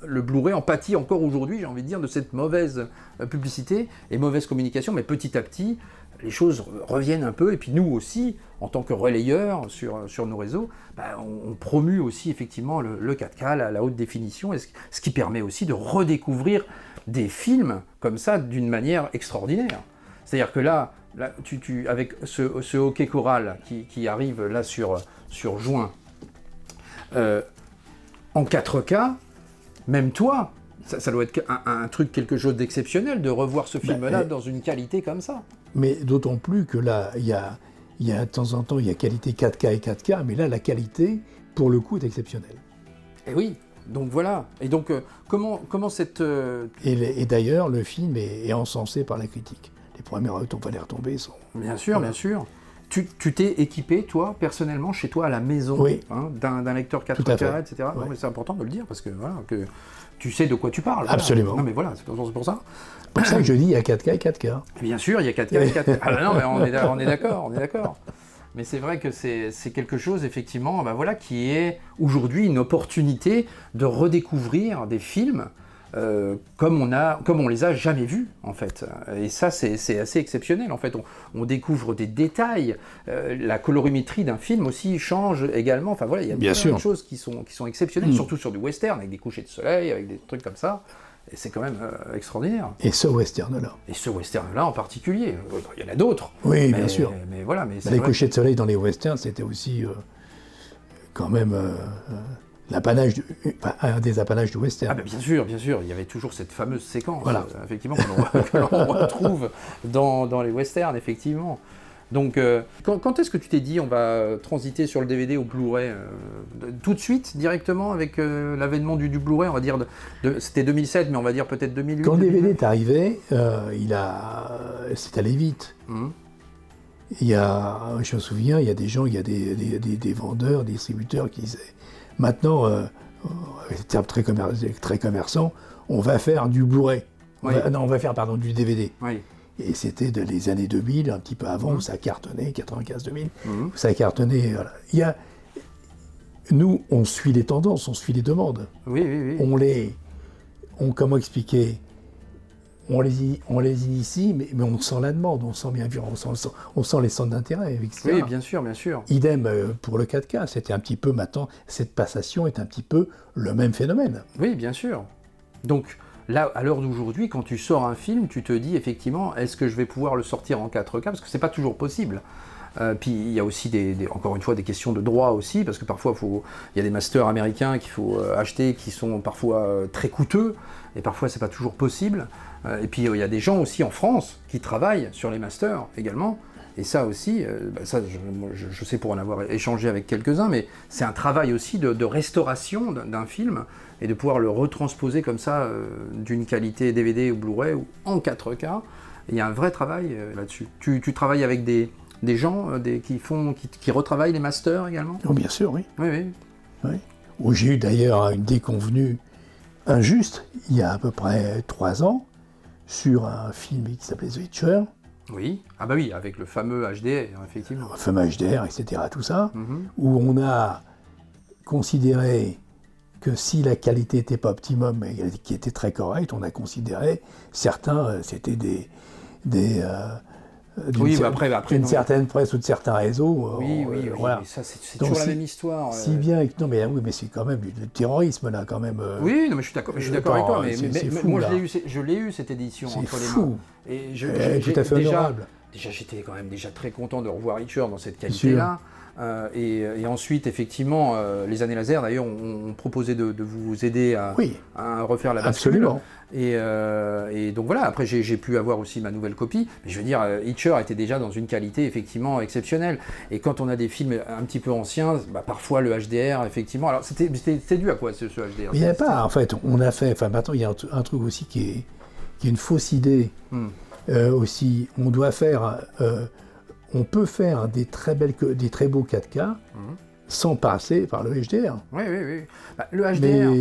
le Blu-ray en pâtit encore aujourd'hui, j'ai envie de dire, de cette mauvaise publicité et mauvaise communication, mais petit à petit, les choses reviennent un peu, et puis nous aussi, en tant que relayeurs sur nos réseaux, on promue aussi effectivement le 4K, la haute définition, et ce qui permet aussi de redécouvrir des films comme ça d'une manière extraordinaire. C'est-à-dire que là avec ce hockey choral qui arrive là sur juin, en 4K, même toi, ça doit être un truc, quelque chose d'exceptionnel de revoir ce film-là dans une qualité comme ça. Mais d'autant plus que là, il y a de temps en temps, il y a qualité 4K et 4K, mais là, la qualité, pour le coup, est exceptionnelle. Et oui, donc voilà. Et donc, comment cette... Et d'ailleurs, le film est encensé par la critique. Les premières retombées sont... Bien sûr, voilà. Bien sûr. Tu t'es équipé, toi, personnellement, chez toi, à la maison, oui. D'un lecteur 4K, etc. Ouais. Non, mais c'est important de le dire, parce que, voilà, que tu sais de quoi tu parles. Absolument. Voilà. Non, mais voilà, c'est pour ça. C'est pour ça que je dis il y a 4K et 4K. Bien sûr, il y a 4K et 4K. Ah non, mais on est d'accord. Mais c'est vrai que c'est quelque chose, effectivement, qui est aujourd'hui une opportunité de redécouvrir des films comme on les a jamais vus, en fait. Et ça, c'est assez exceptionnel, en fait. On découvre des détails. La colorimétrie d'un film aussi change également. Enfin voilà, il y a plein de choses qui sont exceptionnelles, surtout sur du western, avec des couchers de soleil, avec des trucs comme ça. Et c'est quand même extraordinaire. Et ce western-là. Et ce western-là en particulier. Il y en a d'autres. Oui, bien sûr. Mais voilà. Mais les couchers de soleil dans les westerns, c'était aussi quand même un des appanages du western. Ah bien sûr. Il y avait toujours cette fameuse séquence, effectivement, que l'on retrouve dans les westerns, effectivement. Donc, quand est-ce que tu t'es dit on va transiter sur le DVD au Blu-ray tout de suite, directement, avec l'avènement du Blu-ray, on va dire, c'était 2007, mais on va dire peut-être 2008. Quand le DVD est arrivé, c'est allé vite. Je me souviens, il y a des gens, il y a des vendeurs, des distributeurs qui disaient, maintenant, avec des termes très commerçants, on va faire du Blu-ray. On va faire du DVD. Oui. Et c'était les années 2000, un petit peu avant, où ça cartonnait, 95-2000, où ça cartonnait. Voilà. Nous, on suit les tendances, on suit les demandes. Oui. Comment expliquer ? On les initie, mais on sent la demande, on sent bien sûr, on sent les centres d'intérêt, etc. Oui, bien sûr. Idem pour le 4K, c'était un petit peu maintenant, cette passation est un petit peu le même phénomène. Oui, bien sûr. Donc, là, à l'heure d'aujourd'hui, quand tu sors un film, tu te dis effectivement, est-ce que je vais pouvoir le sortir en 4K ? Parce que c'est pas toujours possible. Puis il y a aussi encore une fois des questions de droit aussi, parce que parfois il y a des masters américains qu'il faut acheter qui sont parfois très coûteux, et parfois c'est pas toujours possible. Et puis il y a des gens aussi en France qui travaillent sur les masters également. Et ça aussi, je sais pour en avoir échangé avec quelques-uns, mais c'est un travail aussi de restauration d'un film et de pouvoir le retransposer comme ça d'une qualité DVD ou Blu-ray ou en 4K. Il y a un vrai travail là-dessus. Tu travailles avec des gens qui retravaillent les masters également ? Oh, bien sûr, oui. Oui. Où j'ai eu d'ailleurs une déconvenue injuste, il y a à peu près 3 ans, sur un film qui s'appelait The Witcher. Oui, avec le fameux HDR, effectivement. Le fameux HDR, etc., tout ça, où on a considéré que si la qualité n'était pas optimum, mais qui était très correcte, on a considéré, certains, c'était d'une certaine presse ou de certains réseaux. Oui, voilà. Mais ça, c'est toujours la même histoire. Si bien, mais c'est quand même du terrorisme, là, quand même. Oui, non, mais je suis d'accord avec toi, mais fou, moi, je l'ai eu, cette édition, entre les mains. Et tout à fait honorable. Déjà, j'étais quand même très content de revoir Hitcher dans cette qualité-là. Et ensuite, effectivement, les années laser, d'ailleurs, ont proposé de vous aider à refaire la bascule. Absolument. Et donc voilà, après j'ai pu avoir aussi ma nouvelle copie, mais je veux dire, Hitcher était déjà dans une qualité effectivement exceptionnelle. Et quand on a des films un petit peu anciens, parfois le HDR, effectivement, alors c'était dû à quoi ce HDR ? Il n'y a pas, en fait, maintenant il y a un truc aussi qui est une fausse idée. Aussi, on peut faire des très beaux 4K sans passer par le HDR. Oui. Le HDR.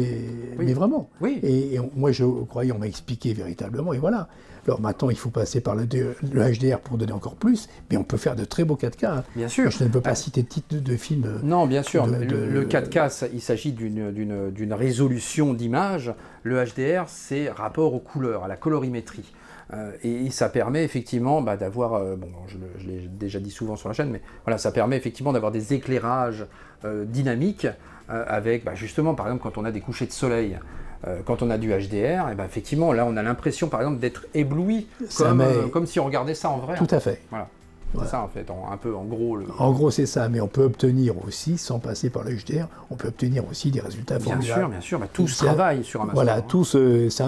Mais vraiment. Oui. Et moi, je croyais, on m'a expliqué véritablement, et voilà. Alors maintenant, il faut passer par le HDR pour donner encore plus, mais on peut faire de très beaux 4K. Bien sûr. Je ne peux pas citer de titre de film. Non, bien sûr. Le 4K, il s'agit d'une résolution d'image. Le HDR, c'est rapport aux couleurs, à la colorimétrie. Et ça permet effectivement d'avoir, je l'ai déjà dit souvent sur la chaîne, mais voilà, ça permet effectivement d'avoir des éclairages dynamiques avec, justement, par exemple, quand on a des couchers de soleil, quand on a du HDR, et effectivement, là, on a l'impression, par exemple, d'être ébloui, comme si on regardait ça en vrai. Tout à fait. Voilà. C'est ça, en fait, un peu en gros. En gros, c'est ça, mais on peut obtenir aussi, sans passer par le HDR, on peut obtenir aussi des résultats formidables. Bien sûr, tout se travaille sur un master. Voilà,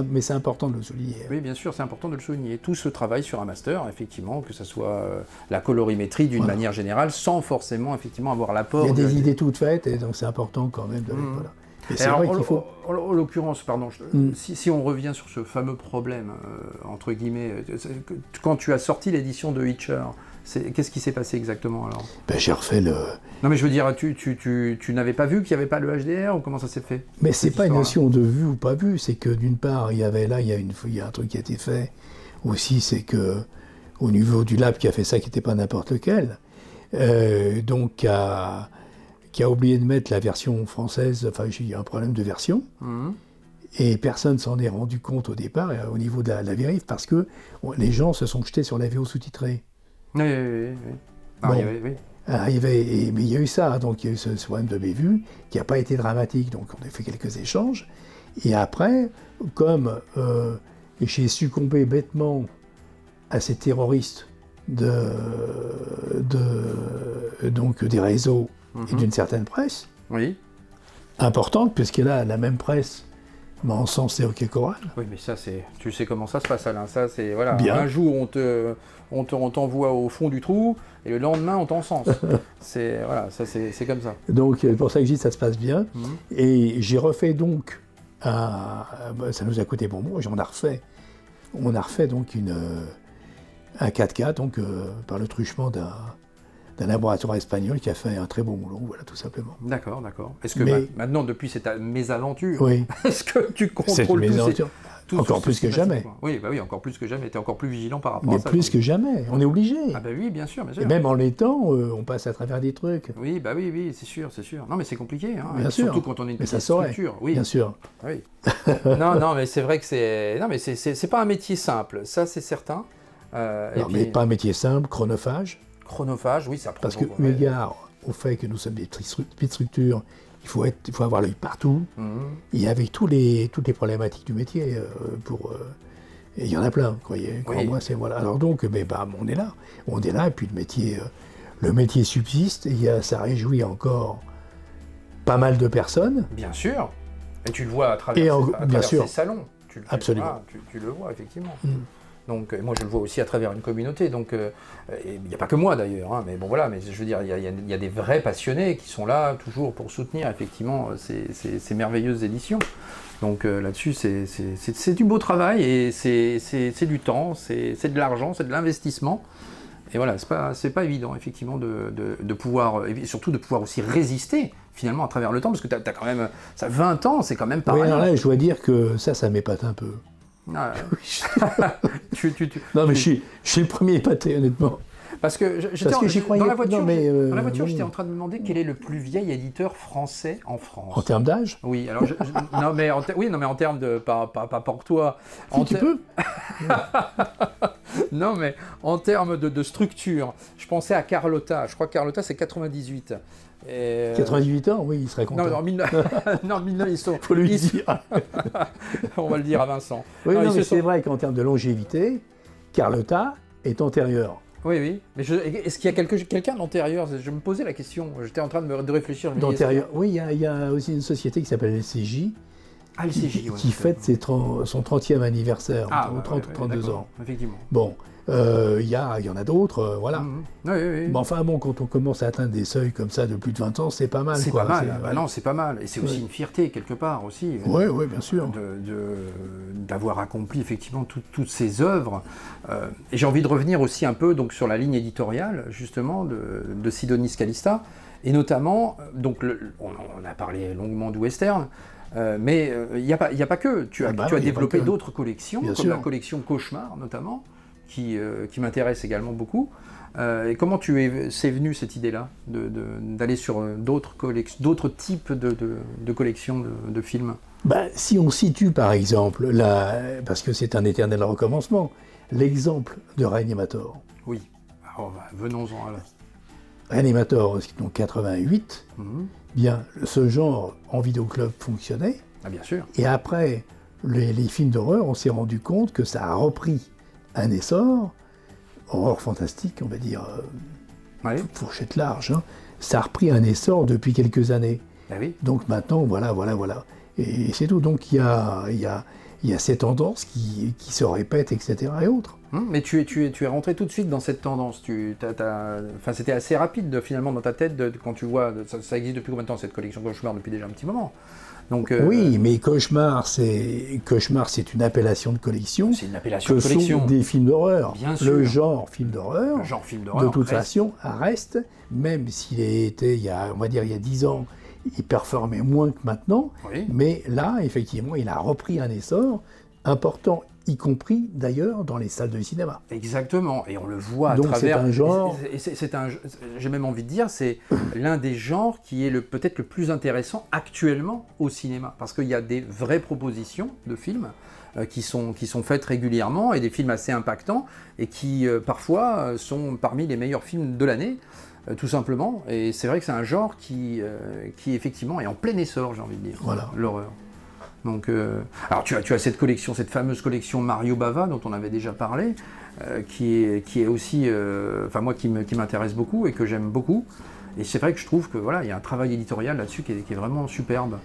mais c'est important de le souligner. Oui, bien sûr, c'est important de le souligner. Tout se travaille sur un master, effectivement, que ce soit la colorimétrie d'une manière générale, sans forcément, effectivement, avoir l'apport. Il y a des idées toutes faites, et donc c'est important quand même de... Voilà. Et c'est vrai qu'il faut... En l'occurrence, pardon, si on revient sur ce fameux problème, entre guillemets, quand tu as sorti l'édition de Hitcher, qu'est-ce qui s'est passé exactement alors ? J'ai refait le... Non mais je veux dire, tu n'avais pas vu qu'il n'y avait pas le HDR ou comment ça s'est fait ? Mais c'est pas une notion de vu ou pas vu, c'est que d'une part, il y a un truc qui a été fait aussi, c'est que au niveau du lab qui a fait ça, qui n'était pas n'importe lequel, donc qui a oublié de mettre la version française, il y a un problème de version, et personne s'en est rendu compte au départ, au niveau de la vérif, parce que les gens se sont jetés sur la VO sous-titrée. Oui. Mais il y a eu ça, donc il y a eu ce problème de bévue qui n'a pas été dramatique, donc on a fait quelques échanges. Et après, comme j'ai succombé bêtement à ces terroristes donc des réseaux et d'une certaine presse, importante, puisque là, la même presse Mais en sens, c'est OK choral. Oui, mais ça, tu sais comment ça se passe, Alain. Ça, c'est, voilà, Bien. Un jour, on t'envoie au fond du trou, et le lendemain, on t'encense. C'est comme ça. Donc, c'est pour ça que je dis ça se passe bien. Et j'ai refait donc, ça nous a coûté bon mot, on a refait donc un 4K, donc, par le truchement d'un laboratoire espagnol qui a fait un très bon boulot, voilà, tout simplement. D'accord. Est-ce que maintenant, depuis cette mésaventure, oui. Est-ce que tu contrôles tout encore plus que jamais. Oui, encore plus que jamais. Tu es encore plus vigilant par rapport à ça. Mais plus que jamais, on est obligé. Ah oui, bien sûr. Et même en l'étant, on passe à travers des trucs. Oui, c'est sûr. Non, mais c'est compliqué. Hein. Bien sûr. Surtout quand on est une petite structure. Oui, bien sûr. Oui. non, mais c'est vrai que c'est pas un métier simple. Ça, c'est certain. Mais pas un métier simple, chronophage. Chronophage, oui, ça prend. Parce que, eu égard au fait que nous sommes des petites structures, il faut avoir l'œil partout. Et avec toutes les problématiques du métier, et il y en a plein, croyez-moi, c'est voilà. Alors donc, on est là, et puis le métier subsiste, et ça réjouit encore pas mal de personnes. Bien sûr. Et tu le vois à travers ces salons. Absolument. Tu le vois, effectivement. Donc, moi, je le vois aussi à travers une communauté. Donc, il n'y a pas que moi d'ailleurs, hein, mais bon voilà. Mais je veux dire, il y a des vrais passionnés qui sont là toujours pour soutenir effectivement ces merveilleuses éditions. Donc là-dessus, c'est du beau travail et c'est du temps, c'est de l'argent, c'est de l'investissement. Et voilà, c'est pas évident effectivement de pouvoir, et surtout de pouvoir aussi résister finalement à travers le temps, parce que t'as quand même, ça 20 ans, c'est quand même pas rien. Oui, alors là, je dois dire que ça m'épate un peu. Ah, non mais je suis le premier épaté, honnêtement. Parce que j'y croyais dans la voiture, j'étais en train de me demander quel est le plus vieil éditeur français en France. En termes d'âge ? Oui, alors non mais en termes de pas pour toi. Si tu peux. Non mais en termes de structure, je pensais à Carlotta. Je crois que Carlotta c'est 98. 98 ans, oui, il serait content. Non, ils sont. Faut lui dire. On va le dire à Vincent. Oui, mais c'est vrai qu'en termes de longévité, Carlotta est antérieure. Oui. Mais est-ce qu'il y a quelqu'un d'antérieur ? Je me posais la question. J'étais en train de réfléchir. D'antérieur. Oui, il y a aussi une société qui s'appelle LCJ. Ah, LCJ, qui fête son 30e anniversaire, 30 ou 32 ans. Effectivement. Bon. Il y en a d'autres, voilà. Oui. Mais enfin bon, quand on commence à atteindre des seuils comme ça de plus de 20 ans, c'est pas mal. C'est pas mal. Non, c'est pas mal. Et c'est aussi une fierté quelque part aussi. Oui, bien sûr. D'avoir accompli effectivement toutes ces œuvres. Et j'ai envie de revenir aussi un peu donc sur la ligne éditoriale justement de Sidonie Scalista, et notamment donc on a parlé longuement du western. Mais il n'y a pas que. Tu as développé d'autres collections, comme la collection Cauchemar notamment, qui m'intéresse également beaucoup. Et comment c'est venu cette idée-là d'aller sur d'autres types de collections de films ? Si on situe par exemple, parce que c'est un éternel recommencement, l'exemple de Reanimator. Oui, alors venons-en à là. Reanimator, donc 88, bien, ce genre en vidéoclub fonctionnait. Ah, bien sûr. Et après, les films d'horreur, on s'est rendu compte que ça a repris un essor, horreur fantastique, on va dire, fourchette large, hein. Ça a repris un essor depuis quelques années. Ah oui. Donc maintenant, voilà. Et c'est tout. Donc il y a ces tendances qui se répètent, etc. et autres. Mais tu es rentré tout de suite dans cette tendance. C'était assez rapide finalement dans ta tête quand tu vois, ça existe depuis combien de temps cette collection Cauchemar? Depuis déjà un petit moment. Donc, oui, mais Cauchemar, c'est une appellation de collection. C'est une appellation de collection. Sont des films d'horreur. Bien sûr. Le genre film d'horreur. De toute façon, reste, même s'il était, il y a 10 ans, il performait moins que maintenant. Oui. Mais là, effectivement, il a repris un essor important, y compris d'ailleurs dans les salles de cinéma. Exactement, et on le voit à donc travers... Donc c'est un genre... J'ai même envie de dire, c'est l'un des genres qui est peut-être le plus intéressant actuellement au cinéma, parce qu'il y a des vraies propositions de films qui sont faites régulièrement, et des films assez impactants, et qui parfois sont parmi les meilleurs films de l'année, tout simplement. Et c'est vrai que c'est un genre qui effectivement est en plein essor, j'ai envie de dire, l'horreur. Donc, alors tu as cette collection, cette fameuse collection Mario Bava dont on avait déjà parlé, qui est aussi, moi qui m'intéresse beaucoup et que j'aime beaucoup. Et c'est vrai que je trouve que il y a un travail éditorial là-dessus qui est vraiment superbe.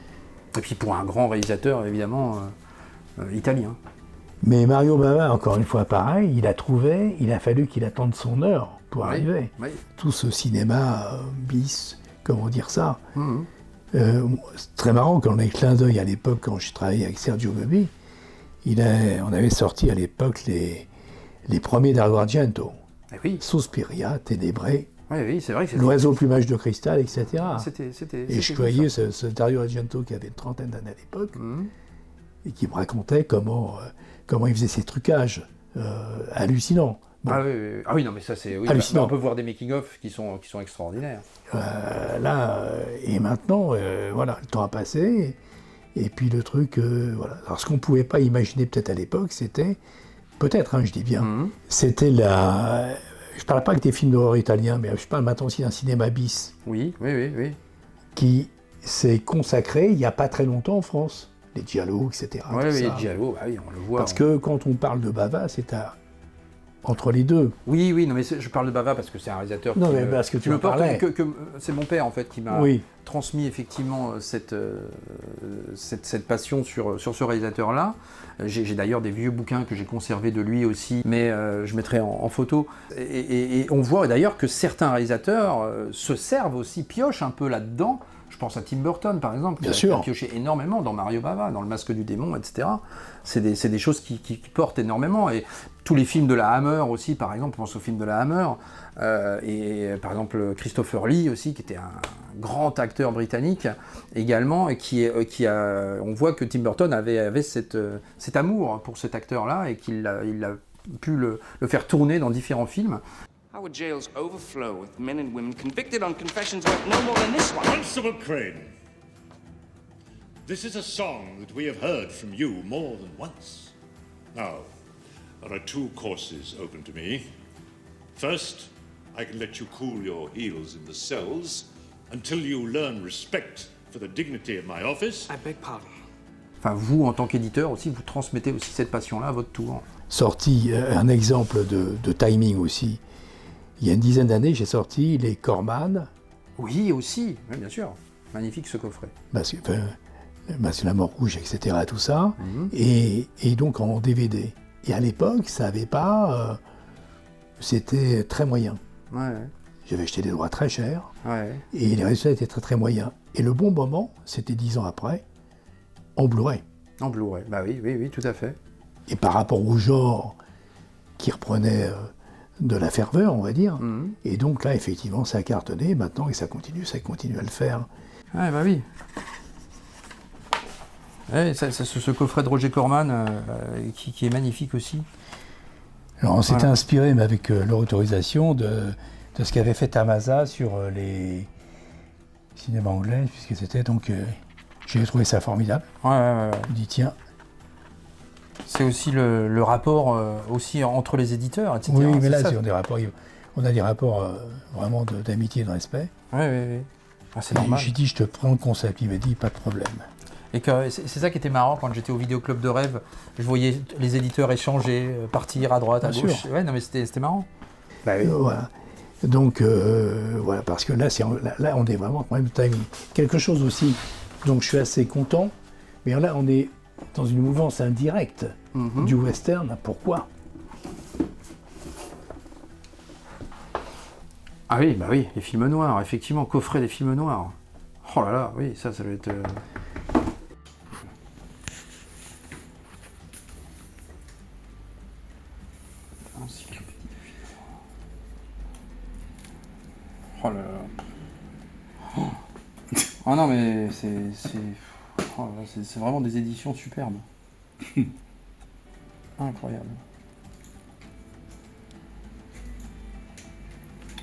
Et puis pour un grand réalisateur, évidemment, italien. Mais Mario Bava, encore une fois pareil, il a fallu qu'il attende son heure pour arriver. Oui. Tout ce cinéma bis, comment dire ça. C'est très marrant quand on a un clin d'œil à l'époque, quand je travaillais avec Sergio Gobi, on avait sorti à l'époque les premiers Dario Argento. Suspiria, Ténébré, oui, c'est vrai que L'oiseau au plumage de cristal, etc. Et je voyais ce Dario Argento qui avait une trentaine d'années à l'époque, et qui me racontait comment il faisait ses trucages hallucinants. Bon. Ah oui, non, mais ça c'est... Oui, on peut voir des making-of qui sont extraordinaires. Et maintenant, voilà, le temps a passé, et puis le truc, voilà. Alors ce qu'on ne pouvait pas imaginer peut-être à l'époque, c'était, peut-être, je dis bien, c'était la... Je ne parle pas que des films d'horreur italiens, mais je parle maintenant aussi d'un cinéma bis. Oui. Qui s'est consacré il n'y a pas très longtemps en France. Les giallo, etc. Oui, les giallo, on le voit. Parce que quand on parle de Bava, c'est entre les deux. Oui, non, mais je parle de Bava parce que c'est un réalisateur qui parce que tu me porte. C'est mon père, en fait, qui m'a transmis effectivement cette passion sur ce réalisateur-là. J'ai d'ailleurs des vieux bouquins que j'ai conservés de lui aussi, mais je mettrai en photo. Et on voit d'ailleurs que certains réalisateurs se servent aussi, piochent un peu là-dedans. Je pense à Tim Burton, par exemple, qui a pioché énormément dans Mario Bava, dans Le Masque du Démon, etc. C'est des choses qui portent énormément. Et tous les films de la Hammer aussi, par exemple, je pense aux films de la Hammer. Et par exemple, Christopher Lee aussi, qui était un grand acteur britannique également, et on voit que Tim Burton avait cet amour pour cet acteur-là, et qu'il a pu le faire tourner dans différents films. Our jails overflow with men and women convicted on confessions worth no more than this one. Constable Crane, this is a song that we have heard from you more than once. Now, there are two courses open to me. First, I can let you cool your heels in the cells until you learn respect for the dignity of my office. I beg pardon. Enfin, vous, en tant qu'éditeur aussi, vous transmettez aussi cette passion-là à votre tour. Sorti un exemple de timing aussi. Il y a une dizaine d'années, j'ai sorti les Corman. Oui, aussi, oui, bien sûr. Magnifique ce coffret. Parce que la mort rouge, etc., tout ça. Et donc en DVD. Et à l'époque, ça n'avait pas... c'était très moyen. J'avais acheté des droits très chers. Et les résultats étaient très très moyens. Et le bon moment, c'était 10 ans après, en Blu-ray. En Blu-ray, oui, tout à fait. Et par rapport au genre qui reprenait... de la ferveur, on va dire. Et donc là, effectivement, ça a cartonné maintenant, et ça continue à le faire. Oui. Ce coffret de Roger Corman, qui est magnifique aussi. Alors on s'était inspiré, mais avec leur autorisation, de ce qu'avait fait Tamasa sur les cinémas anglais, puisque c'était donc... j'ai trouvé ça formidable. Je me dis, tiens... C'est aussi le rapport aussi entre les éditeurs, etc. Oui, mais là, on a des rapports vraiment d'amitié et de respect. Oui. C'est normal. J'ai dit, je te prends le concept. Il m'a dit, pas de problème. Et c'est ça qui était marrant quand j'étais au Vidéoclub de Rêve. Je voyais les éditeurs échanger, partir à droite, à gauche. Ouais, non, mais c'était marrant. Voilà. Donc, voilà, parce que là, on est vraiment dans le même timing. Quelque chose aussi, donc je suis assez content, mais là, on est dans une mouvance indirecte du western. Pourquoi ? Ah oui, les films noirs, effectivement, coffret des films noirs. Oh là là, oui, ça doit être... Oh là là. Oh non, mais c'est vraiment des éditions superbes. Incroyable.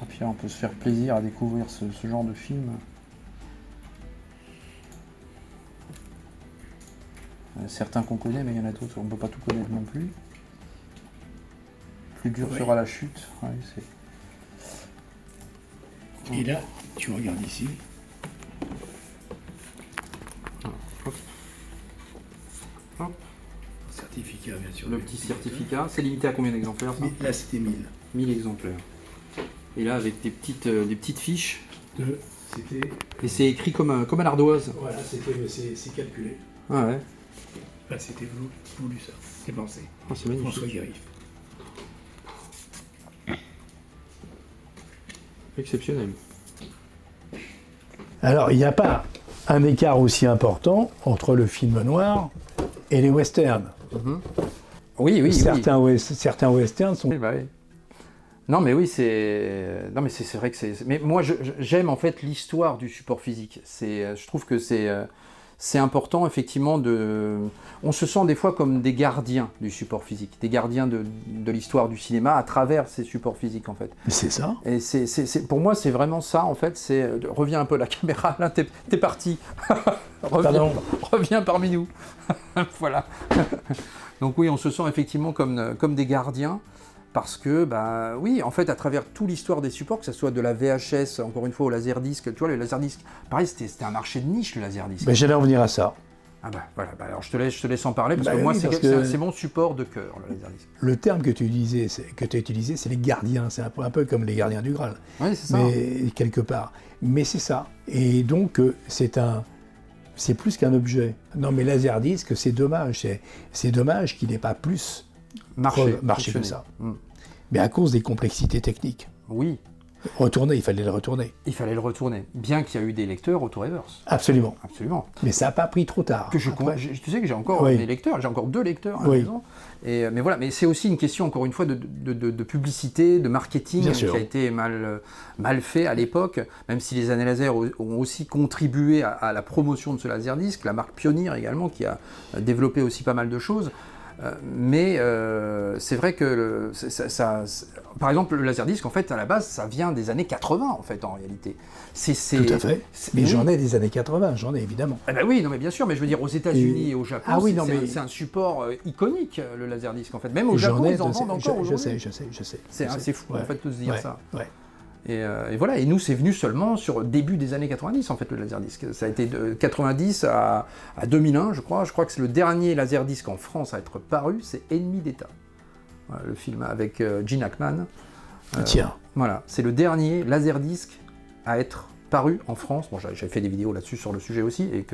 Et puis là, on peut se faire plaisir à découvrir ce genre de film. Il y a certains qu'on connaît, mais il y en a d'autres, on ne peut pas tout connaître non plus. Plus dur sera la chute. Et là, tu regardes ici. Hop. Certificat, bien sûr. Le petit certificat. C'est limité à combien d'exemplaires ça ? Là, c'était 1000. 1000 exemplaires. Et là, avec des petites fiches. Et c'est écrit comme à l'ardoise. Voilà, c'est calculé. Ah ouais. Enfin, c'était voulu ça, c'est pensé. Oh, c'est magnifique. François Guérif. Exceptionnel. Alors, il n'y a pas un écart aussi important entre le film noir et les westerns. Oui. Certains westerns sont... Oui. Non, mais oui, c'est vrai que c'est... Mais moi, j'aime en fait l'histoire du support physique. Je trouve que c'est important, effectivement, on se sent des fois comme des gardiens du support physique, des gardiens de l'histoire du cinéma à travers ces supports physiques, en fait. C'est ça. Et pour moi, c'est vraiment ça, en fait. Reviens un peu la caméra, là, t'es parti. Reviens parmi nous. Voilà. Donc oui, on se sent effectivement comme des gardiens. Parce que, oui, en fait, à travers toute l'histoire des supports, que ce soit de la VHS, encore une fois, au laserdisc, tu vois, le laserdisc, pareil, c'était un marché de niche, le laserdisc. J'allais en venir à ça. Ah voilà, alors je te laisse en parler, parce que moi, c'est mon support de cœur, le laserdisc. Le terme que tu as utilisé, c'est les gardiens, c'est un peu comme les gardiens du Graal. Oui, c'est ça. Mais quelque part. Mais c'est ça. Et donc, c'est plus qu'un objet. Non, mais laserdisc, c'est dommage. C'est dommage qu'il n'ait pas plus marché que ça. Mais à cause des complexités techniques. Oui. Il fallait le retourner. Bien qu'il y a eu des lecteurs auto-reverse. Absolument. Mais ça n'a pas pris trop tard. Tu sais que j'ai encore des lecteurs, j'ai encore 2 lecteurs à la maison. Mais voilà, mais c'est aussi une question, encore une fois, de publicité, de marketing, qui a été mal fait à l'époque, même si les années laser ont aussi contribué à la promotion de ce laserdisc, la marque Pioneer également, qui a développé aussi pas mal de choses. Mais c'est vrai que par exemple, le laserdisc, en fait, à la base, ça vient des années 80, en fait, en réalité. Tout à fait. Mais j'en ai des années 80, j'en ai évidemment. Oui, non, mais bien sûr, mais je veux dire, aux États-Unis et au Japon, c'est un support iconique, le laserdisc, en fait. Même au Japon, ils en vendent encore aujourd'hui. Je sais. C'est fou, en fait, de se dire ça. Ouais. Et voilà, et nous, c'est venu seulement sur le début des années 90, en fait, le laserdisc. Ça a été de 90 à 2001, je crois. Je crois que c'est le dernier laserdisc en France à être paru, c'est Ennemi d'État. Voilà, le film avec Gene Hackman. Tiens. Voilà, c'est le dernier laserdisc à être paru en France. Bon, j'avais fait des vidéos là-dessus sur le sujet aussi, et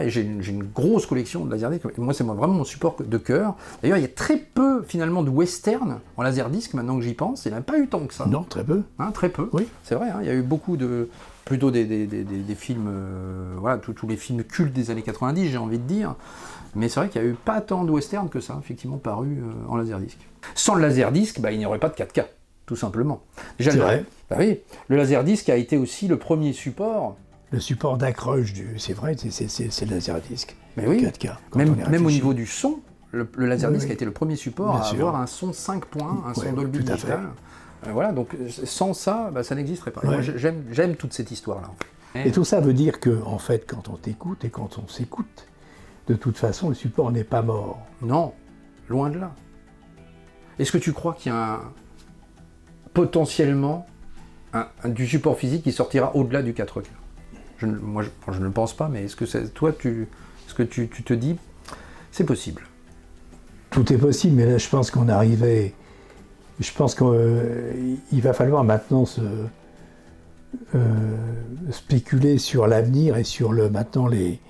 j'ai une grosse collection de laserdisc. Moi, c'est vraiment mon support de cœur. D'ailleurs, il y a très peu finalement de western en laserdisc maintenant que j'y pense. Il n'y en a pas eu tant que ça. Non, très peu. Très peu. Oui. C'est vrai. Il y a eu beaucoup plutôt des films, tous les films cultes des années 90, j'ai envie de dire. Mais c'est vrai qu'il n'y a eu pas tant de western que ça, effectivement, paru en laserdisc. Sans le laserdisc, il n'y aurait pas de 4K. Tout simplement. Déjà, c'est vrai. Oui, le laserdisc a été aussi le premier support. Le support d'accroche c'est vrai, c'est le laserdisc. Mais oui. 4K. Même au niveau du son, le laserdisc a été le premier support à avoir un son 5 points, un son Dolby Digital. Voilà, donc sans ça, ça n'existerait pas. Moi, j'aime toute cette histoire-là. Et tout ça veut dire que, en fait, quand on t'écoute et quand on s'écoute, de toute façon, le support n'est pas mort. Non, loin de là. Est-ce que tu crois qu'il y a potentiellement du support physique qui sortira au-delà du 4K? Moi, je ne le pense pas, mais est-ce que est-ce que tu te dis, c'est possible? Tout est possible, mais là, je pense qu'on arrivait... Je pense qu'il va falloir maintenant spéculer sur l'avenir et sur maintenant les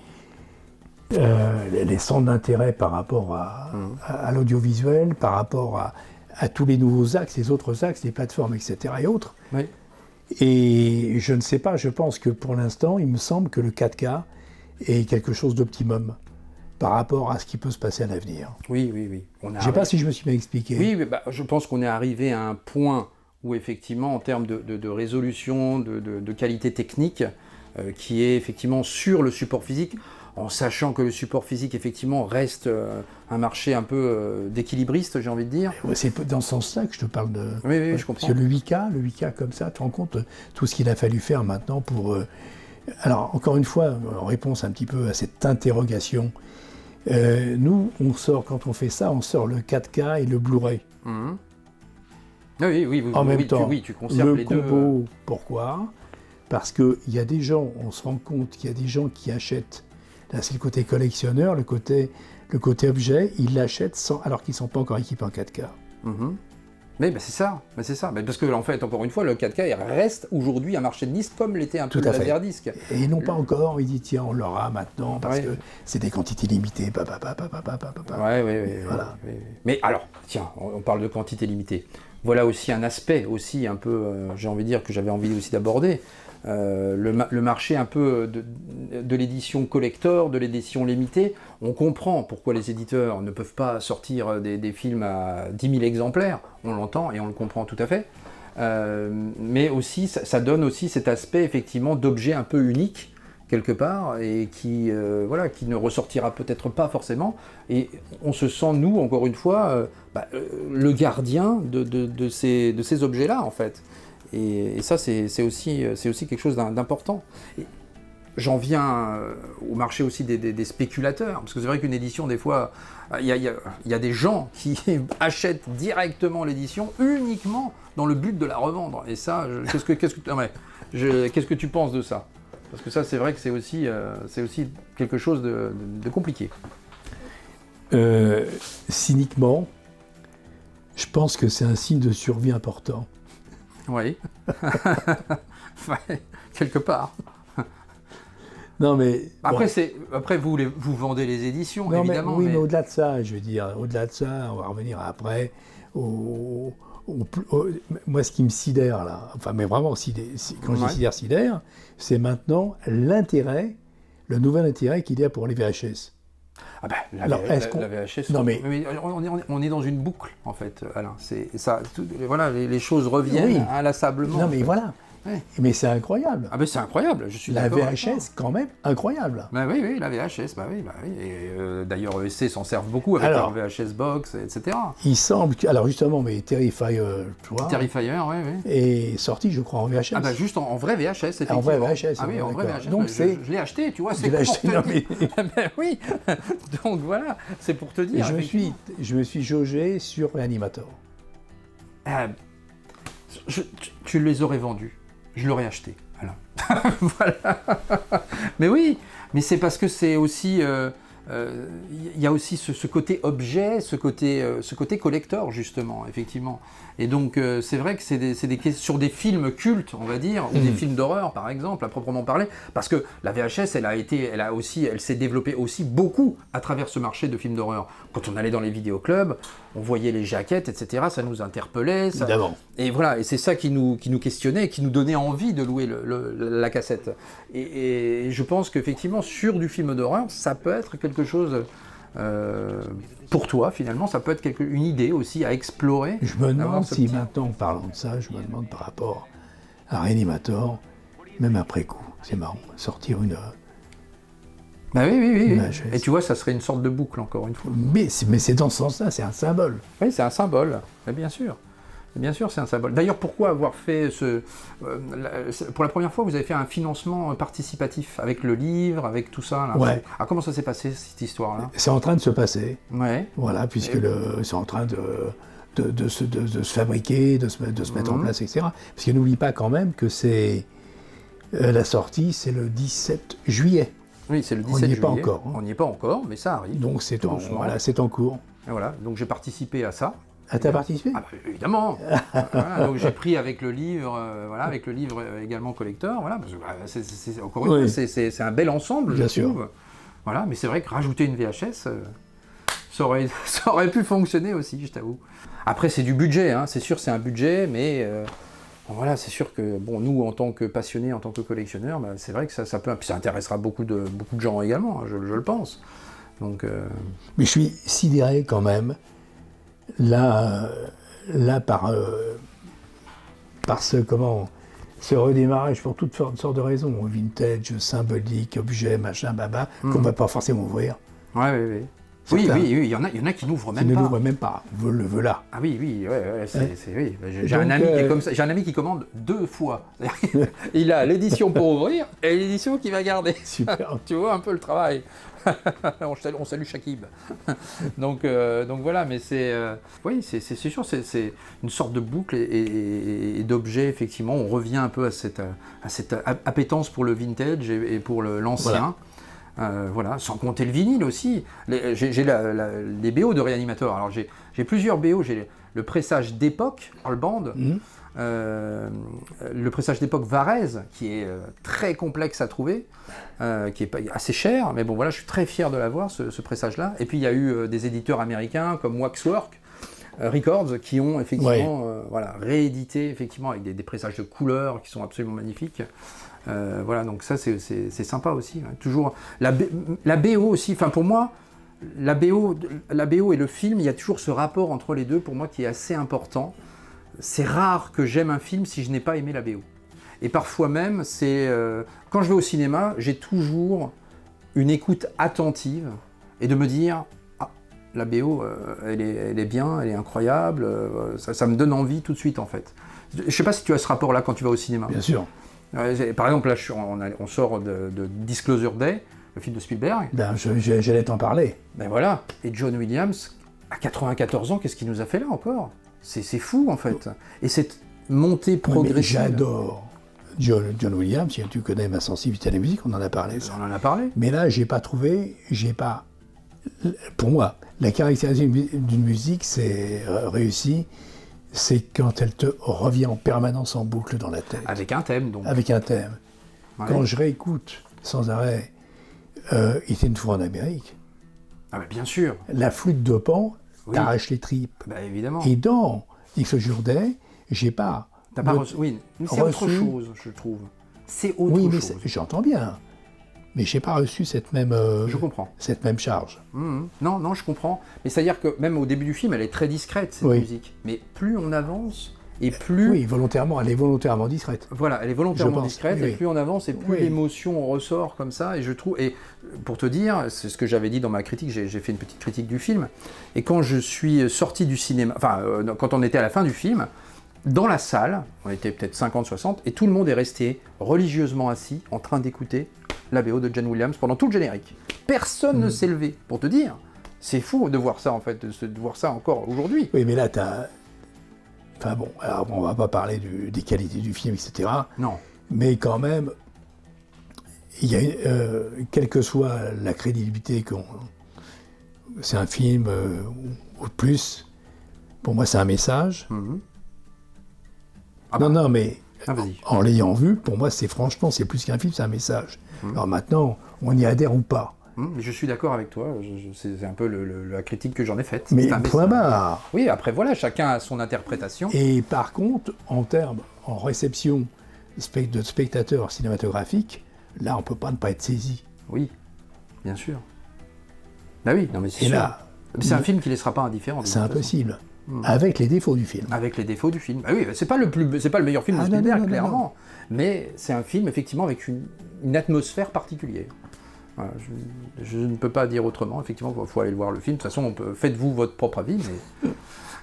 centres d'intérêt par rapport à l'audiovisuel, par rapport à tous les nouveaux axes, les autres axes, les plateformes, etc. et autres. Oui. Et je ne sais pas, je pense que pour l'instant, il me semble que le 4K est quelque chose d'optimum par rapport à ce qui peut se passer à l'avenir. Oui. Je ne sais pas si je me suis bien expliqué. Oui, je pense qu'on est arrivé à un point où effectivement, en termes de résolution, de qualité technique, qui est effectivement sur le support physique, en sachant que le support physique, effectivement, reste un marché un peu d'équilibriste, j'ai envie de dire. C'est dans ce sens-là que je te parle de... Oui, je comprends. Parce que le 8K comme ça, tu te rends compte tout ce qu'il a fallu faire maintenant pour... Alors, encore une fois, en réponse un petit peu à cette interrogation, nous, quand on fait ça, on sort le 4K et le Blu-ray. Mmh. Oui, en même temps, tu conserves les combo, pourquoi? Parce qu'il y a des gens, on se rend compte qu'il y a des gens qui achètent, là c'est le côté collectionneur, le côté objet, ils l'achètent alors qu'ils ne sont pas encore équipés en 4K. Mmh. Mais c'est ça. Mais parce que en fait, encore une fois, le 4K il reste aujourd'hui un marché de niche comme l'était un peu le laserdisc. Et non pas encore, il dit tiens, on l'aura maintenant parce que c'est des quantités limitées. Voilà. Mais alors, tiens, on parle de quantité limitée. Voilà aussi un aspect aussi un peu, j'ai envie de dire que j'avais envie aussi d'aborder. Le marché un peu de l'édition collector, de l'édition limitée, on comprend pourquoi les éditeurs ne peuvent pas sortir des films à 10 000 exemplaires, on l'entend et on le comprend tout à fait, mais aussi ça donne aussi cet aspect effectivement d'objet un peu unique quelque part et qui ne ressortira peut-être pas forcément, et on se sent nous encore une fois le gardien de ces objets-là en fait. Et ça, c'est aussi quelque chose d'important. J'en viens au marché aussi des spéculateurs, parce que c'est vrai qu'une édition, des fois, il y a des gens qui achètent directement l'édition uniquement dans le but de la revendre. Et ça, qu'est-ce que tu penses de ça? Parce que ça, c'est vrai que c'est aussi quelque chose de compliqué. Cyniquement, je pense que c'est un signe de survie important. Oui, quelque part. Non mais après vous vendez les éditions, non, évidemment. Mais au-delà de ça, je veux dire, au-delà de ça, on va revenir après moi, ce qui me sidère là, enfin, mais vraiment quand je dis sidère, c'est maintenant l'intérêt, le nouvel intérêt qu'il y a pour les VHS. Ah ben, la VHS, non, mais on est dans une boucle, en fait, Alain. C'est ça, voilà, les choses reviennent inlassablement. Non, mais voilà. Ouais. Mais c'est incroyable. Ah ben c'est incroyable, je suis d'accord. La VHS, quand même, incroyable. Bah oui, la VHS, Et d'ailleurs, ESC s'en servent beaucoup avec leur VHS box, etc. Il semble que, alors justement, mais Terrifier, tu vois. Terrifier, oui. Est sorti, je crois, en VHS. Ah bah juste en vrai VHS, effectivement. En vrai VHS. Ah oui, en vrai VHS. Donc je l'ai acheté, tu vois. Tu l'as acheté, non mais. Ben oui. Donc voilà, c'est pour te dire. Je me suis jaugé sur l'Animator. Tu les aurais vendus. Je l'aurais acheté, voilà. Mais oui, mais c'est parce que c'est aussi, y a aussi ce côté objet, ce côté collector justement, effectivement. Et donc c'est vrai que c'est sur des films cultes, on va dire, ou des films d'horreur par exemple, à proprement parler, parce que la VHS, elle s'est développée aussi beaucoup à travers ce marché de films d'horreur. Quand on allait dans les vidéoclubs, on voyait les jaquettes, etc. Ça nous interpellait. Évidemment. Et voilà, et c'est ça qui nous questionnait, qui nous donnait envie de louer la cassette. Et je pense qu'effectivement, sur du film d'horreur, ça peut être quelque chose, pour toi, finalement, ça peut être une idée aussi à explorer. Je me demande si maintenant, en parlant de ça, je me demande par rapport à Reanimator, même après coup, c'est marrant, sortir une... Bah oui. Et tu vois, ça serait une sorte de boucle, encore une fois. Mais c'est dans ce sens-là, c'est un symbole. Oui, c'est un symbole, mais bien sûr. Bien sûr, c'est un symbole. D'ailleurs, pourquoi avoir fait pour la première fois, vous avez fait un financement participatif avec le livre, avec tout ça là. Ouais. Ah, comment ça s'est passé, cette histoire-là? C'est en train de se passer. Ouais. Voilà, puisque c'est en train de se fabriquer, de se mettre en place, etc. Parce que n'oublie pas quand même que c'est la sortie, c'est le 17 juillet. Oui, c'est le 17 juillet. On n'y est pas encore. On n'y est pas encore, mais ça arrive. Donc c'est en cours. Et voilà, donc j'ai participé à ça. Ah, t'as participé? Ah, bah, évidemment. Voilà, donc j'ai pris avec le livre, avec le livre également collector, voilà, parce que encore une fois, c'est un bel ensemble, bien je sûr. trouve. Voilà, mais c'est vrai que rajouter une VHS, ça aurait pu fonctionner aussi, je t'avoue. Après, c'est du budget, hein, c'est sûr, c'est un budget, mais voilà, c'est sûr que bon, nous, en tant que passionnés, en tant que collectionneurs, bah, c'est vrai que ça intéressera beaucoup de gens également, hein, je le pense. Donc, mais je suis sidéré quand même. Là par ce redémarrage pour toutes sortes de raisons, vintage, symbolique, objet, machin, baba, qu'on ne va pas forcément ouvrir. Oui. Oui, il y en a qui n'ouvrent même pas. Qui ne l'ouvrent même pas, voilà. Ah oui, oui. J'ai un ami qui est comme ça. J'ai un ami qui commande 2 fois. Il a l'édition pour ouvrir et l'édition qu'il va garder. Super. Tu vois un peu le travail. On salue Shakib. donc voilà, mais c'est sûr, c'est une sorte de boucle et d'objet, effectivement. On revient un peu à cette appétence pour le vintage et pour l'ancien. Voilà. Voilà, sans compter le vinyle aussi. J'ai les BO de Reanimator. Alors j'ai plusieurs BO. J'ai le pressage d'époque, Karl Band, le pressage d'époque Varèse, qui est très complexe à trouver, qui est assez cher, mais bon voilà, je suis très fier de l'avoir, ce pressage-là. Et puis il y a eu des éditeurs américains comme Waxwork Records qui ont effectivement réédité effectivement avec des pressages de couleurs qui sont absolument magnifiques. Voilà, donc ça c'est sympa aussi. Hein. Toujours la BO aussi. Enfin pour moi, la BO et le film, il y a toujours ce rapport entre les deux pour moi qui est assez important. C'est rare que j'aime un film si je n'ai pas aimé la BO. Et parfois même, quand je vais au cinéma, j'ai toujours une écoute attentive et de me dire la BO, elle est bien, elle est incroyable, ça me donne envie tout de suite en fait. Je ne sais pas si tu as ce rapport-là quand tu vas au cinéma. Bien sûr. Par exemple, là, on sort de Disclosure Day, le film de Spielberg. Ben, j'allais t'en parler. Ben voilà. Et John Williams, à 94 ans, qu'est-ce qu'il nous a fait là encore ? C'est fou en fait. Et cette montée progressive. J'adore John Williams, si tu connais ma sensibilité à la musique, on en a parlé. Ça. On en a parlé. Mais là, pour moi, la caractérisation d'une musique, c'est réussi, c'est quand elle te revient en permanence en boucle dans la tête. Avec un thème, donc. Avec un thème. Ouais. Quand je réécoute sans arrêt Il était une fois en Amérique. Ah bah bien sûr. La flûte de Pan t'arrache les tripes. Bah évidemment. Et dans Disclosure Day, j'ai pas... T'as pas reçu... Oui, c'est autre chose, je trouve. C'est autre chose. Oui, j'entends bien. Mais j'ai pas reçu cette même... je comprends. Cette même charge. Non, je comprends. Mais c'est-à-dire que même au début du film, elle est très discrète, cette musique. Mais plus on avance... Et plus... Oui, volontairement, elle est volontairement discrète. Voilà, elle est volontairement discrète, et plus on avance, et plus l'émotion ressort comme ça, et je trouve... Et pour te dire, c'est ce que j'avais dit dans ma critique, j'ai fait une petite critique du film, et quand je suis sorti du cinéma, enfin, quand on était à la fin du film, dans la salle, on était peut-être 50-60, et tout le monde est resté religieusement assis, en train d'écouter la BO de John Williams pendant tout le générique. Personne ne s'est levé, pour te dire. C'est fou de voir ça, en fait, de voir ça encore aujourd'hui. Oui, mais là, t'as... Enfin bon, alors on va pas parler des qualités du film, etc. Non. Mais quand même, il y a quelle que soit la crédibilité c'est un film ou plus, pour moi c'est un message. Non, mais en l'ayant vu, pour moi c'est plus qu'un film, c'est un message. Alors maintenant, on y adhère ou pas. Je suis d'accord avec toi, c'est un peu la critique que j'en ai faite. Mais point barre. Oui, après voilà, chacun a son interprétation. Et par contre, en réception de spectateurs cinématographiques, là on peut pas ne pas être saisi. Oui, bien sûr. Bah oui, non mais c'est sûr. Là, c'est un film qui ne laissera pas indifférent. C'est impossible. Avec les défauts du film. Avec les défauts du film. Bah oui, c'est pas le meilleur film de Spielberg, clairement. Mais c'est un film effectivement avec une atmosphère particulière. Voilà, je ne peux pas dire autrement, effectivement, il faut aller voir le film. De toute façon, faites-vous votre propre avis, mais...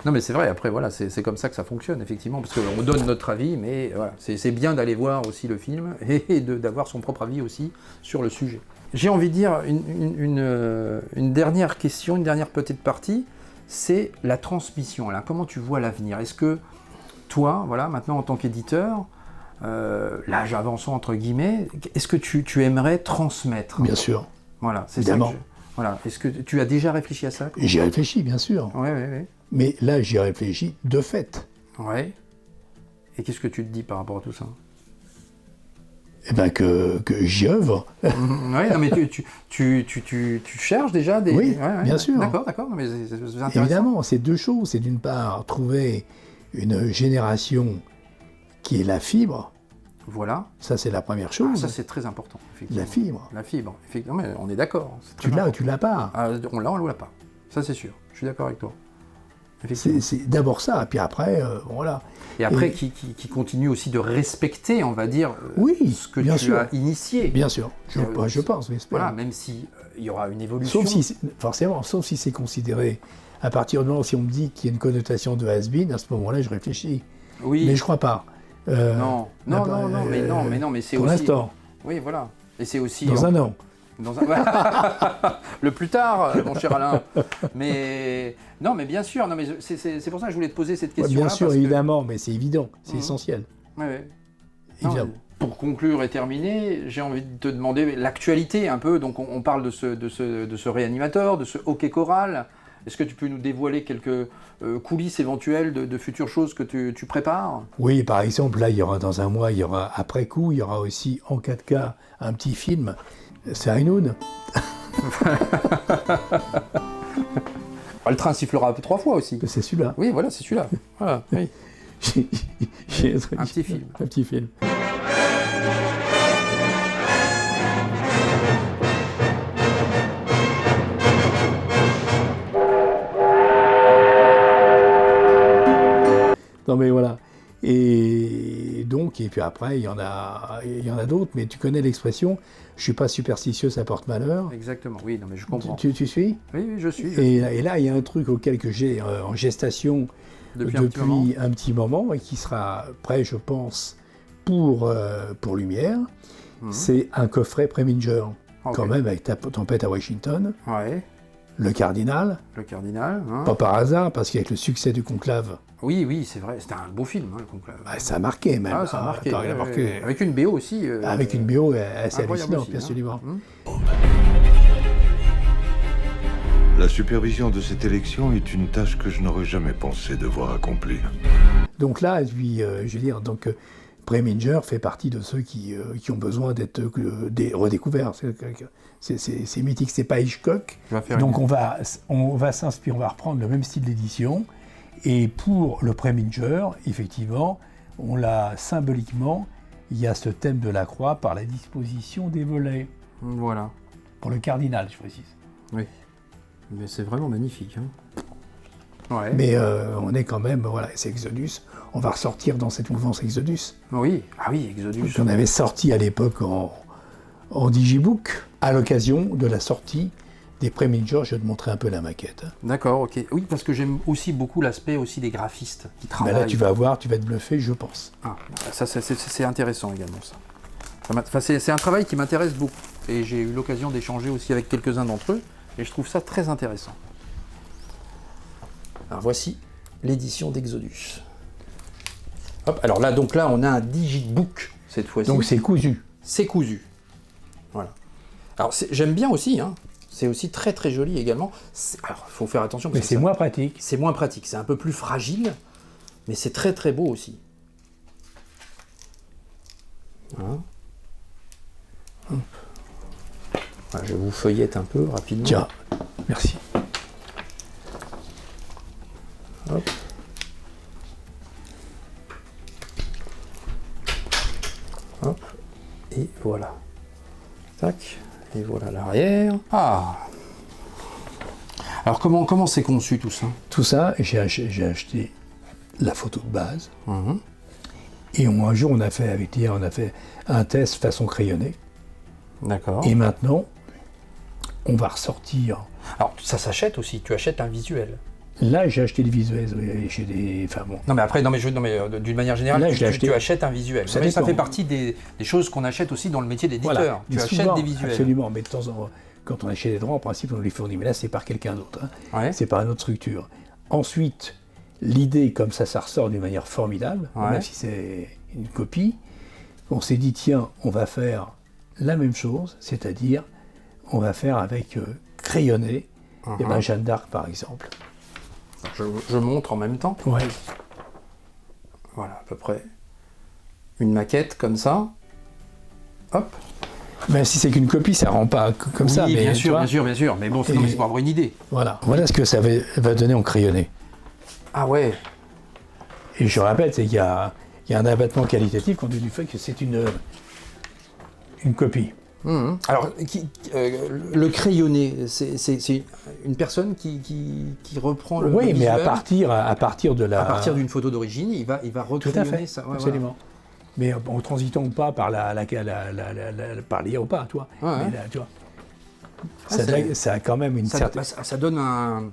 Non, mais c'est vrai, après, voilà, c'est comme ça que ça fonctionne, effectivement, parce qu'on donne notre avis, mais voilà, c'est bien d'aller voir aussi le film et d'avoir son propre avis aussi sur le sujet. J'ai envie de dire une dernière question, une dernière petite partie, c'est la transmission. Alors, comment tu vois l'avenir ? Est-ce que toi, voilà, maintenant, en tant qu'éditeur, l'âge avançant entre guillemets, est-ce que tu aimerais transmettre ? Bien sûr. Voilà, c'est évidemment. Ça. Voilà. Est-ce que tu as déjà réfléchi à ça ? J'y réfléchis, bien sûr. Oui. Mais là, j'y réfléchis de fait. Ouais. Et qu'est-ce que tu te dis par rapport à tout ça ? Eh bien, que j'y œuvre. Oui, non, mais tu cherches déjà des... Oui, bien sûr. D'accord, mais c'est intéressant. Évidemment, c'est deux choses. C'est d'une part, trouver une génération qui est la fibre. Voilà. Ça, c'est la première chose. Ah, ça, c'est très important. La fibre. La fibre, effectivement, mais on est d'accord. Tu l'as ou tu l'as pas. On l'a ou on l'a pas. Ça, c'est sûr. Je suis d'accord avec toi. C'est d'abord ça, puis après, voilà. Et après, qui continue aussi de respecter, on va dire, ce que tu as initié. Bien sûr, je pense. Voilà, même s'il y aura une évolution. Sauf si c'est considéré, à partir du moment où on me dit qu'il y a une connotation de has-been, à ce moment-là, je réfléchis. Oui. Mais je crois pas. Non, mais c'est aussi... Pour l'instant. Oui, voilà. Et c'est aussi... Dans un an. Le plus tard, mon cher Alain. Mais non, mais bien sûr. Non, mais c'est pour ça que je voulais te poser cette question. Bien sûr, évidemment, mais c'est évident, c'est essentiel. Ouais. Évidemment. Pour conclure et terminer, j'ai envie de te demander l'actualité un peu. Donc, on parle de ce réanimateur, de ce hockey choral. Est-ce que tu peux nous dévoiler quelques coulisses éventuelles de futures choses que tu prépares? Oui, par exemple, là, il y aura dans un mois, il y aura après coup, il y aura aussi en 4K un petit film. C'est Hinoun. Le train sifflera 3 fois aussi. C'est celui-là. Oui, voilà, c'est celui-là. Voilà, oui. Un petit film. Un petit film. Non mais voilà. Et donc, et puis après, il y en a d'autres, mais tu connais l'expression « je suis pas superstitieux, ça porte malheur ». Exactement, oui, non mais je comprends. Tu suis? Oui, je suis. Et là, il y a un truc auquel que j'ai en gestation depuis un petit moment et qui sera prêt, je pense, pour Lumière. C'est un coffret Preminger, quand même, avec Tempête à Washington. Ouais. Le Cardinal. Le Cardinal. Hein. Pas par hasard, parce qu'avec le succès du Conclave. Oui, c'est vrai. C'était un beau film, le Conclave. Bah, ça a marqué, même. Ah, ça a marqué. Avec une BO aussi. Avec une BO assez hallucinante, absolument. La supervision de cette élection est une tâche que je n'aurais jamais pensé devoir accomplir. Donc là, je veux dire, Preminger fait partie de ceux qui ont besoin d'être redécouverts. C'est mythique, c'est pas Hitchcock. Donc on va s'inspirer, on va reprendre le même style d'édition. Et pour le Preminger, effectivement, on l'a symboliquement, il y a ce thème de la croix par la disposition des volets. Voilà. Pour le Cardinal, je précise. Oui. Mais c'est vraiment magnifique. Hein. Ouais. Mais on est quand même, voilà, c'est Exodus. On va ressortir dans cette mouvance Exodus. Oui, ah oui, Exodus. On avait sorti à l'époque en digibook, à l'occasion de la sortie des Preminger. Je vais te montrer un peu la maquette. D'accord, ok. Oui, parce que j'aime aussi beaucoup l'aspect aussi des graphistes qui travaillent. Ben là, tu vas voir, tu vas te bluffer, je pense. Ah, ça c'est intéressant également, ça. C'est un travail qui m'intéresse beaucoup. Et j'ai eu l'occasion d'échanger aussi avec quelques-uns d'entre eux. Et je trouve ça très intéressant. Alors voici l'édition d'Exodus. Hop, alors là, on a un digibook cette fois-ci. Donc c'est cousu. C'est cousu. Voilà. Alors j'aime bien aussi, hein. C'est aussi très très joli également. Alors il faut faire attention. Mais c'est moins pratique. C'est moins pratique, c'est un peu plus fragile, mais c'est très très beau aussi. Hein. Voilà, je vous feuillette un peu rapidement. Tiens, merci. Hop. Hop. Et voilà. Tac. Et voilà l'arrière. Ah. Alors comment c'est conçu tout ça? Tout ça, j'ai acheté la photo de base. Et un jour, on a fait un test façon crayonnée. D'accord. Et maintenant, on va ressortir. Alors, ça s'achète aussi, tu achètes un visuel. Là, j'ai acheté des visuels, j'ai des... Enfin bon. Non mais après, d'une manière générale, là, tu achètes un visuel. Ça fait partie des choses qu'on achète aussi dans le métier d'éditeur. Voilà. Tu achètes des visuels. Absolument, mais de temps en temps, quand on achète des droits, en principe, on les fournit. Mais là, c'est par quelqu'un d'autre. Hein. Ouais. C'est par une autre structure. Ensuite, l'idée, comme ça ressort d'une manière formidable, même si c'est une copie, on s'est dit, tiens, on va faire la même chose, c'est-à-dire, on va faire avec crayonné, et Jeanne d'Arc, par exemple. Je montre en même temps. Ouais. Voilà, à peu près. Une maquette comme ça. Hop. Même si c'est qu'une copie, ça rend pas comme ça. Oui, bien sûr. Mais bon, c'est pour avoir une idée. Voilà ce que ça va donner en crayonné. Ah ouais. Et je répète, il y a un abattement qualitatif compte tenu du fait que c'est une copie. Alors, le crayonné, c'est une personne qui reprend le visuel. Mais à partir d'une photo d'origine, il va recrayonner ça. Ouais, absolument. Voilà. Mais en transitant pas par par l'IA ou pas, toi. Ouais. Mais là, tu vois. Ça a quand même une certaine. Ça donne un.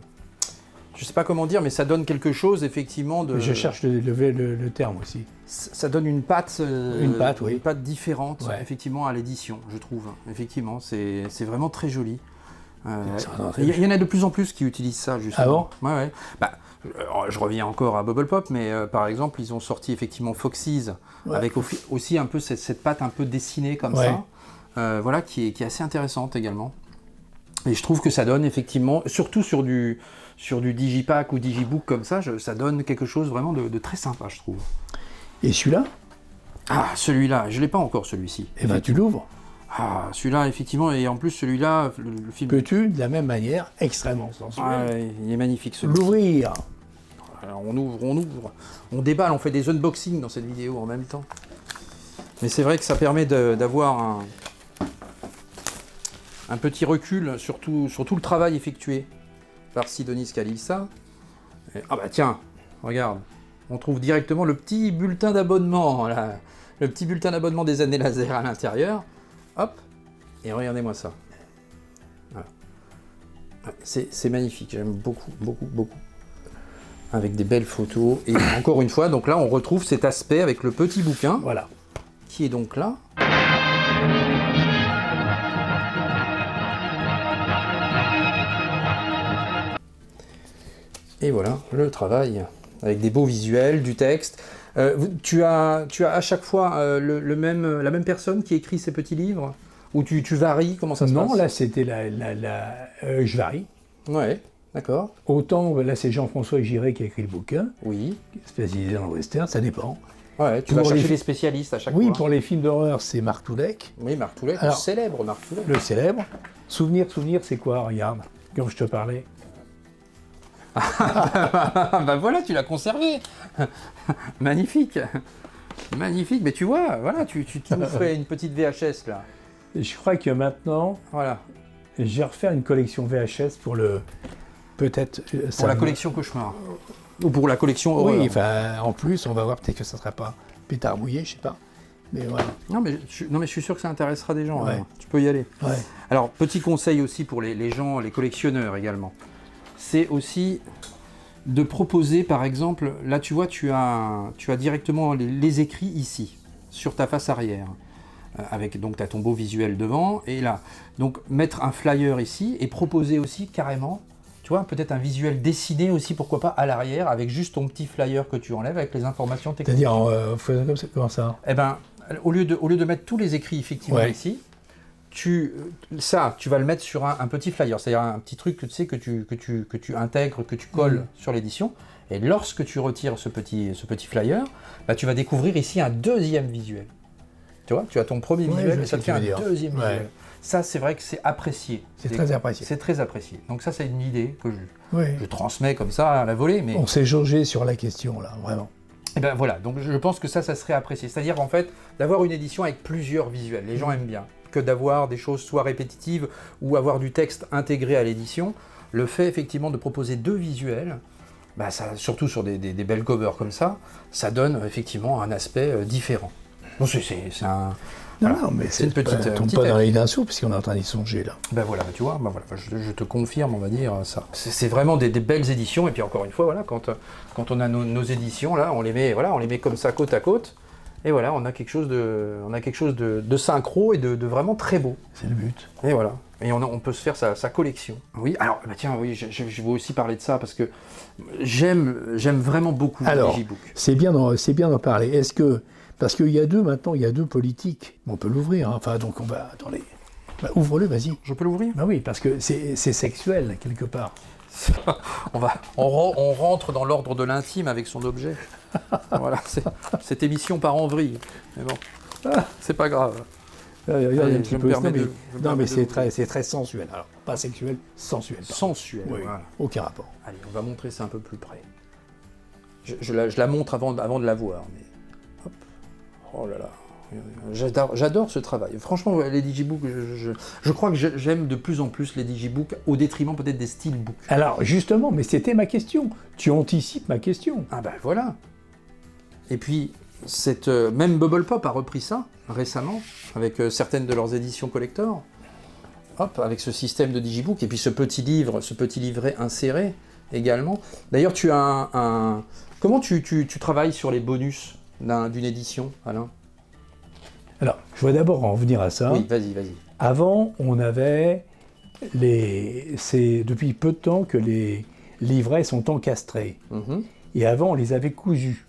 Je sais pas comment dire, mais ça donne quelque chose effectivement de. Je cherche le terme aussi. Ça donne une patte. Une patte différente, effectivement, à l'édition, je trouve. Effectivement, c'est vraiment très joli. Il y en a de plus en plus qui utilisent ça, justement. Ah bon? Ouais. Bah, je reviens encore à Bubble Pop, mais par exemple, ils ont sorti effectivement Foxy's, avec aussi un peu cette patte un peu dessinée comme ça, voilà, qui est assez intéressante également. Et je trouve que ça donne effectivement, surtout sur du digipack ou digibook comme ça, ça donne quelque chose vraiment de très sympa, je trouve. Et celui-là? Ah, celui-là, je ne l'ai pas encore, celui-ci. Eh bien, tu l'ouvres. Ah, celui-là, effectivement, et en plus, celui-là, le film... Peux-tu, de la même manière, extrêmement sensuel. Ah, il est magnifique, celui-ci. L'ouvrir. Alors, on ouvre. On déballe, on fait des unboxings dans cette vidéo en même temps. Mais c'est vrai que ça permet d'avoir un petit recul sur tout le travail effectué par Sidonis Kalissa. Ah bah tiens, regarde, on trouve directement le petit bulletin d'abonnement, là. Le petit bulletin d'abonnement des années laser à l'intérieur. Hop, et regardez-moi ça. Voilà. C'est magnifique, j'aime beaucoup. Avec des belles photos. Et encore une fois, donc là, on retrouve cet aspect avec le petit bouquin. Voilà. Qui est donc là. Et voilà, le travail. Avec des beaux visuels, du texte. Tu as à chaque fois la même personne qui écrit ces petits livres? Ou tu varies? Comment ça se passe? Non, là c'était je varie. Ouais, d'accord. Autant, là c'est Jean-François Giré qui a écrit le bouquin. Oui. Spécialisé dans le western, ça dépend. Ouais, tu vas chercher les spécialistes à chaque fois. Oui, pour les films d'horreur, c'est Marc Toulek. Oui, Marc Toulek, le célèbre Marc Toulek. Le célèbre. Souvenir, c'est quoi? Regarde, comme je te parlais. Bah voilà, tu l'as conservé. Magnifique, mais tu vois, voilà, tu nous ferais une petite VHS là. Je crois que maintenant, voilà, je vais refaire une collection VHS pour pour la collection Cauchemar ou pour la collection horreur. Oui, enfin, en plus, on va voir peut-être que ça ne sera pas pétard mouillé, je sais pas. Mais voilà. Non mais je suis sûr que ça intéressera des gens. Ouais. Alors, tu peux y aller. Ouais. Alors petit conseil aussi pour les gens, les collectionneurs également. C'est aussi de proposer, par exemple, là tu vois, tu as directement les écrits ici, sur ta face arrière, avec donc tu as ton beau visuel devant, et là, donc mettre un flyer ici, et proposer aussi carrément, tu vois, peut-être un visuel dessiné aussi, pourquoi pas, à l'arrière, avec juste ton petit flyer que tu enlèves, avec les informations techniques. C'est-à-dire, faisant comment ça? Eh ben, au lieu de mettre tous les écrits effectivement ici, tu vas le mettre sur un petit flyer, c'est-à-dire un petit truc que tu sais que tu intègres, que tu colles sur l'édition. Et lorsque tu retires ce petit flyer, bah, tu vas découvrir ici un deuxième visuel. Tu vois, tu as ton premier visuel et ça te fait un deuxième visuel. Ça, c'est vrai que c'est apprécié. C'est très apprécié. C'est très apprécié. Donc ça, c'est une idée que je transmets comme ça à la volée. Mais... On s'est jaugé sur la question là, vraiment. Et ben voilà, donc je pense que ça serait apprécié. C'est-à-dire en fait d'avoir une édition avec plusieurs visuels. Les gens aiment bien que d'avoir des choses soit répétitives ou avoir du texte intégré à l'édition. Le fait effectivement de proposer deux visuels, bah ça, surtout sur des belles covers comme ça donne effectivement un aspect différent. Bon, c'est un... Non, voilà, mais c'est une petite... tombe pas dans les d'un sou, parce qu'on est en train d'y songer là. Ben voilà, tu vois, je te confirme, on va dire ça. C'est vraiment des belles éditions, et puis encore une fois, voilà, quand on a nos éditions, là, on les met comme ça côte à côte, et voilà, on a quelque chose de synchro et de vraiment très beau. C'est le but. Et voilà, et on peut se faire sa collection. Oui, alors, bah tiens, oui, je vais aussi parler de ça, parce que j'aime vraiment beaucoup le digibook. C'est bien d'en parler. Est-ce que... Parce qu'il y a deux politiques. On peut l'ouvrir, hein. Enfin, donc on va... Attendez. Bah, ouvre-le, vas-y. Je peux l'ouvrir? Bah oui, parce que c'est sexuel, quelque part. on rentre dans l'ordre de l'intime avec son objet. Voilà, cette émission part en vrille. Mais bon, c'est pas grave. Non, mais c'est très sensuel. Alors, pas sexuel, sensuel. Sensuel, oui, voilà. Aucun rapport. Allez, on va montrer ça un peu plus près. Je la montre avant de la voir, mais... Hop. Oh là là. J'adore ce travail. Franchement, les digibooks, je crois que j'aime de plus en plus les digibooks au détriment peut-être des steelbooks. Alors justement, mais c'était ma question. Tu anticipes ma question. Ah ben voilà. Et puis, même Bubble Pop a repris ça récemment, avec certaines de leurs éditions collector. Hop, avec ce système de digibook, et puis ce petit livret inséré également. D'ailleurs, tu as comment tu travailles sur les bonus d'une édition, Alain? Alors, je voudrais d'abord en revenir à ça. Oui, vas-y. Avant, on avait c'est depuis peu de temps que les livrets sont encastrés. Mm-hmm. Et avant, on les avait cousus.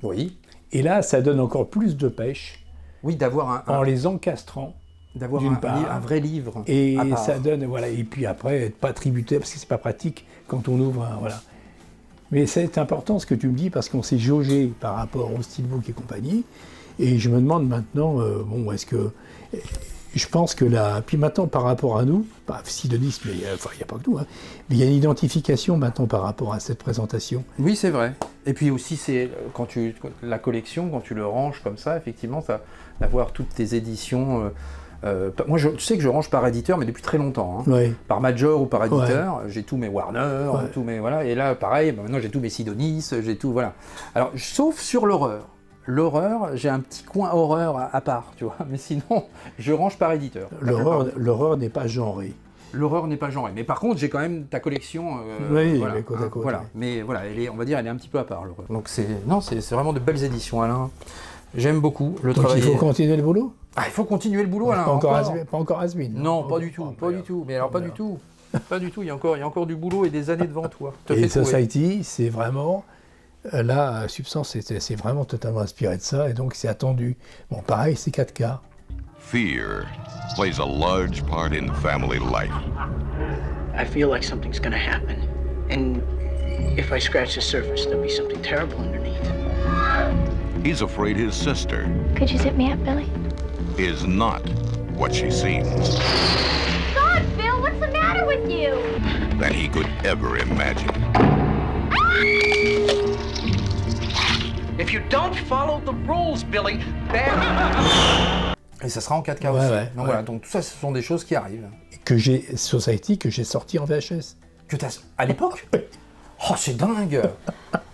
Oui. Et là, ça donne encore plus de pêche. Oui, d'avoir en les encastrant. D'avoir d'une part, un vrai livre. Et à part. ça donne, voilà. Et puis après, être pas tributaire, parce que c'est pas pratique quand on ouvre un, voilà. Mais c'est important ce que tu me dis, parce qu'on s'est jaugé par rapport au Steelbook et compagnie. Et je me demande maintenant, bon, est-ce que... Je pense que là... Puis maintenant, par rapport à nous, pas Sidonis, mais il n'y a pas que nous, hein, mais il y a une identification maintenant par rapport à cette présentation. Oui, c'est vrai. Et puis aussi, c'est la collection, quand tu le ranges comme ça, effectivement, d'avoir toutes tes éditions... moi, tu sais que je range par éditeur, mais depuis très longtemps. Hein. Ouais. Par Major ou par éditeur. J'ai tous mes Warner, tous mes... Voilà. Et là, pareil, maintenant, j'ai tous mes Sidonis, j'ai tout... Voilà. Alors, sauf sur l'horreur. L'horreur, j'ai un petit coin horreur à part, tu vois. Mais sinon, je range par éditeur. L'horreur n'est pas genrée. L'horreur n'est pas genrée. Mais par contre, j'ai quand même ta collection. Oui, voilà, côte à côte. Voilà. Ouais. Mais voilà, on va dire, elle est un petit peu à part, l'horreur. Donc c'est vraiment de belles éditions, Alain. J'aime beaucoup le travail. Donc il faut continuer le boulot ? Ah, il faut continuer le boulot, Alain. Pas encore Asmin. Non, pas du tout, pas du tout. Mais alors, pas du tout. Pas du tout. Il y a encore du boulot et des années devant toi. Et Society, c'est vraiment... Là, Substance, c'est vraiment totalement inspiré de ça, et donc c'est attendu. Bon, pareil, c'est 4K. Fear plays a large part in family life. I feel like something's gonna happen. And if I scratch the surface, there'll be something terrible underneath. He's afraid his sister... Could you zip me up, Billy? ...is not what she seems. God, Bill, what's the matter with you? ...than he could ever imagine. If you don't follow the rules, Billy, then... Et ça sera en 4K aussi. Donc voilà, donc tout ça, ce sont des choses qui arrivent. Society, que j'ai sorti en VHS. Que t'as... À l'époque ? Oh, c'est dingue.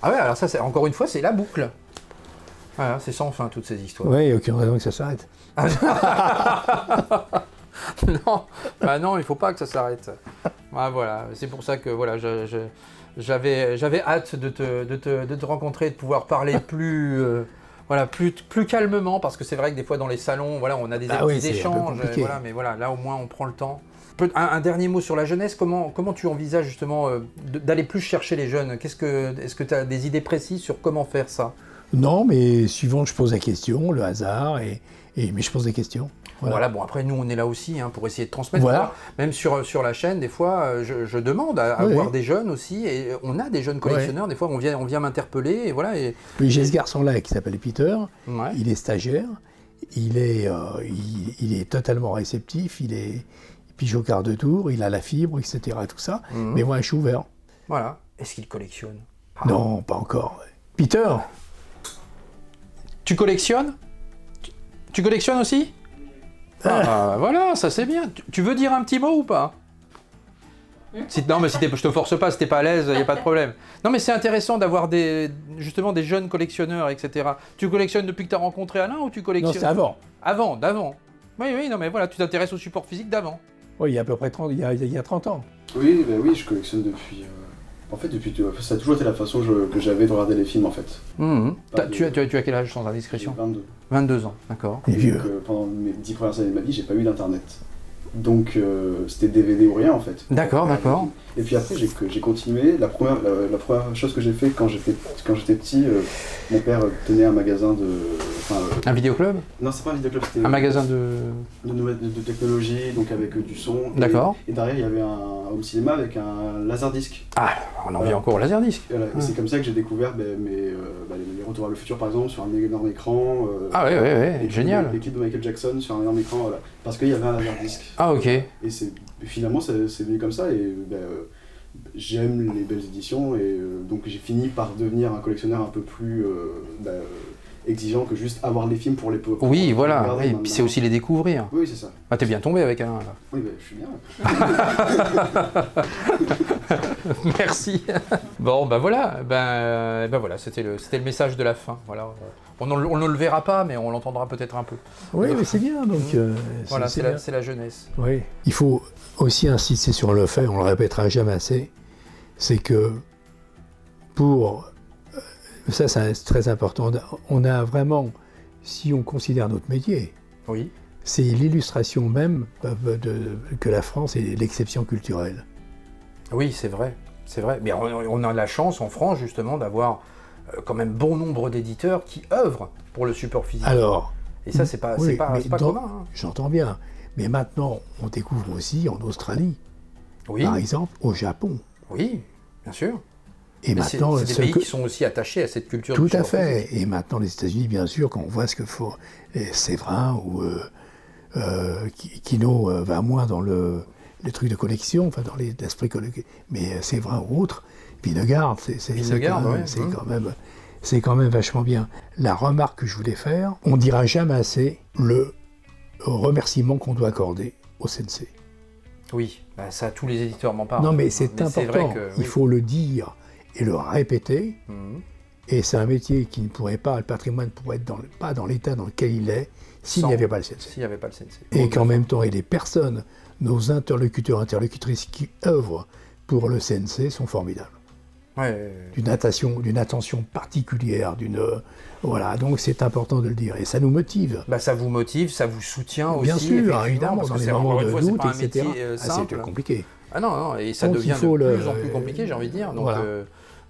Ah ouais, alors ça, encore une fois, c'est la boucle. Voilà, c'est sans fin, toutes ces histoires. Oui, il n'y a aucune raison que ça s'arrête. Non, bah non, il faut pas que ça s'arrête. Ah, voilà, c'est pour ça que voilà, j'avais hâte de te rencontrer, de pouvoir parler plus calmement, parce que c'est vrai que des fois dans les salons, voilà, on a des petits échanges, voilà, mais voilà, là au moins on prend le temps. Un dernier mot sur la jeunesse, comment tu envisages justement d'aller plus chercher les jeunes ? Est-ce que tu as des idées précises sur comment faire ça ? Non, mais suivant, je pose la question, le hasard, mais je pose des questions. Voilà, bon, après nous on est là aussi pour essayer de transmettre. Voilà. Même sur la chaîne, des fois, je demande à voir des jeunes aussi, et on a des jeunes collectionneurs, des fois on vient m'interpeller, et voilà. Et j'ai ce garçon-là qui s'appelle Peter, il est stagiaire, il est totalement réceptif, puis au quart de tour, il a la fibre, etc., tout ça, mais moi je suis ouvert. Voilà. Est-ce qu'il collectionne ? Non, pas encore. Peter ? Tu collectionnes ? Tu collectionnes aussi ? Ah, voilà, ça c'est bien. Tu veux dire un petit mot ou pas ? Non, mais je te force pas, si t'es pas à l'aise, il n'y a pas de problème. Non, mais c'est intéressant d'avoir justement des jeunes collectionneurs, etc. Tu collectionnes depuis que tu as rencontré Alain ou tu collectionnes... Non, c'est avant. D'avant. Oui, non, mais voilà, tu t'intéresses au support physique d'avant. Oui, il y a à peu près 30, il y a 30 ans. Oui, je collectionne depuis... En fait, ça a toujours été la façon que j'avais de regarder les films, en fait. Tu as quel âge, sans indiscrétion ? 22. 22 ans, d'accord. Et vieux. Pendant mes 10 premières années de ma vie, j'ai pas eu d'internet. Donc c'était DVD ou rien en fait. D'accord. Et puis après j'ai continué. La première chose que j'ai fait quand j'étais petit, mon père tenait un magasin de... un vidéoclub ? Non, c'est pas un vidéoclub, c'était... Un magasin de technologie, donc avec du son. D'accord. Et derrière il y avait un home cinéma avec un laserdisc. Ah, on en vient encore au laserdisc. Voilà. Et c'est comme ça que j'ai découvert les Retours vers le futur par exemple sur un énorme écran. Ah ouais, génial. Les clips de Michael Jackson sur un énorme écran, voilà. Parce qu'il y avait un laserdisc. Ah ok. Et finalement c'est venu comme ça et j'aime les belles éditions et donc j'ai fini par devenir un collectionneur un peu plus exigeant que juste avoir les films pour les pots. Oui, voilà, et puis c'est aussi les découvrir. Oui, c'est ça. Ah, t'es bien tombé avec Alain là. Oui, je suis bien. Merci. Bon, voilà, voilà, c'était le message de la fin. Voilà. On ne le verra pas, mais on l'entendra peut-être un peu. Oui, mais c'est bien, donc... voilà, c'est la jeunesse. Oui. Il faut aussi insister sur le fait, on le répétera jamais assez, c'est que ça c'est très important, on a vraiment, si on considère notre métier, oui. C'est l'illustration même que la France est l'exception culturelle. Oui, c'est vrai. Mais on a la chance en France justement d'avoir quand même bon nombre d'éditeurs qui œuvrent pour le support physique. Alors, et ça, c'est pas commun. Hein. J'entends bien. Mais maintenant, on découvre aussi en Australie, par exemple, au Japon. Oui, bien sûr. Et mais maintenant, c'est des pays qui sont aussi attachés à cette culture. Tout à fait. Et maintenant, les États-Unis, bien sûr, quand on voit ce que font Séverin ou Kino va moins dans les trucs de collection, enfin dans l'esprit collectif, mais Séverin ou autre, Pinegarde, c'est quand même vachement bien. La remarque que je voulais faire, on dira jamais assez le remerciement qu'on doit accorder au sensei. Oui, ça, tous les éditeurs m'en parlent. Non, mais c'est important. Il faut le dire et le répéter. Et c'est un métier qui ne pourrait pas, le patrimoine ne pourrait être pas dans l'état dans lequel il est s'il n'y avait pas le sensei. Et qu'en même temps, et les personnes, nos interlocuteurs, interlocutrices qui œuvrent pour le sensei sont formidables. D'une attention particulière, voilà, donc c'est important de le dire, et ça nous motive. Ça vous motive, ça vous soutient aussi. Bien sûr, évidemment, dans les moments de doute, etc. C'est compliqué. Non, et ça devient de plus en plus compliqué, j'ai envie de dire.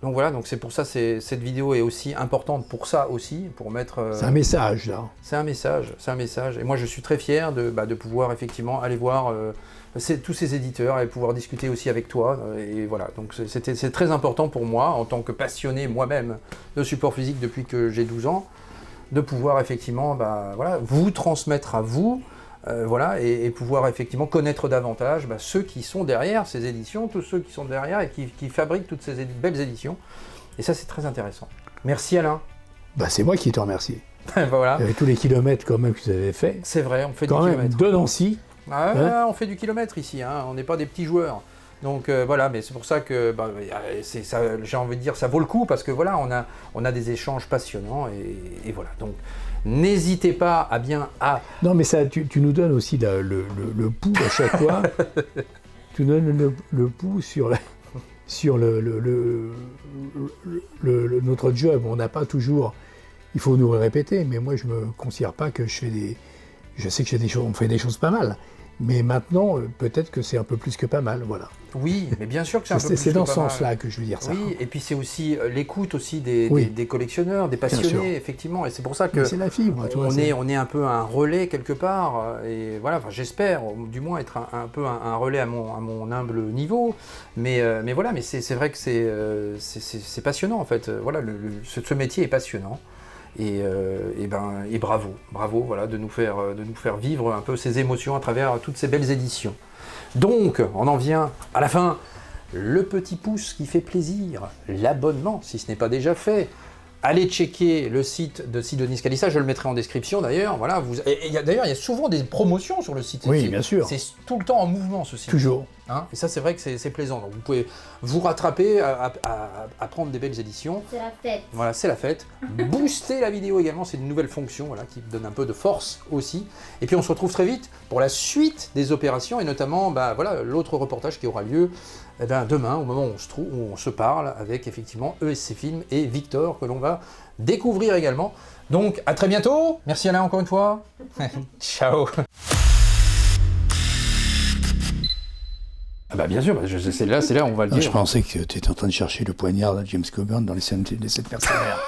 Donc voilà, donc c'est pour ça que cette vidéo est aussi importante pour ça aussi, pour mettre... C'est un message, là. C'est un message. Et moi, je suis très fier de pouvoir effectivement aller voir tous ces éditeurs et pouvoir discuter aussi avec toi. Et voilà, donc c'est très important pour moi, en tant que passionné moi-même de support physique depuis que j'ai 12 ans, de pouvoir effectivement vous transmettre à vous, et pouvoir effectivement connaître davantage ceux qui sont derrière ces éditions, tous ceux qui sont derrière et qui fabriquent toutes ces belles éditions. Et ça, c'est très intéressant. Merci Alain. C'est moi qui te remercie. Voilà. Avec tous les kilomètres quand même que vous avez fait. C'est vrai, on fait du kilomètre. De Nancy. On fait du kilomètre ici, on n'est pas des petits joueurs. Donc mais c'est pour ça que j'ai envie de dire ça vaut le coup, parce que voilà, on a des échanges passionnants et voilà. Donc n'hésitez pas à... Non, mais ça, tu nous donnes aussi le pouls à chaque fois. Tu nous donnes le pouls sur notre job. On n'a pas toujours... Il faut nous le répéter, mais moi je me considère pas que je fais des... Je sais que on fait des choses pas mal. Mais maintenant, peut-être que c'est un peu plus que pas mal, voilà. Oui, mais bien sûr que c'est un peu plus que pas mal. C'est dans ce sens-là que je veux dire ça. Oui, et puis c'est aussi l'écoute aussi des collectionneurs, des passionnés, effectivement. Et c'est pour ça que c'est la fibre, on est un peu un relais quelque part. Et voilà, j'espère du moins être un peu un relais à mon humble niveau. Mais voilà, mais c'est vrai que c'est passionnant en fait. Voilà, ce métier est passionnant. Et bravo, voilà, de nous faire vivre un peu ces émotions à travers toutes ces belles éditions. Donc, on en vient à la fin. Le petit pouce qui fait plaisir, l'abonnement, si ce n'est pas déjà fait. Allez checker le site de Sidonie Scalissa, je le mettrai en description d'ailleurs. Voilà, d'ailleurs, il y a souvent des promotions sur le site. Oui, bien sûr. C'est tout le temps en mouvement, ce site. Toujours. Et ça, c'est vrai que c'est plaisant. Donc, vous pouvez vous rattraper à prendre des belles éditions. C'est la fête. Voilà, c'est la fête. Booster la vidéo également, c'est une nouvelle fonction qui donne un peu de force aussi. Et puis, on se retrouve très vite pour la suite des opérations et notamment l'autre reportage qui aura lieu demain, au moment où on se parle avec effectivement ESC Film et Victor, que l'on va découvrir également. Donc, à très bientôt. Merci Alain encore une fois. Ciao. Bien sûr, c'est là on va le dire. Je pensais que tu étais en train de chercher le poignard de James Coburn dans les scènes des 7 mercenaires.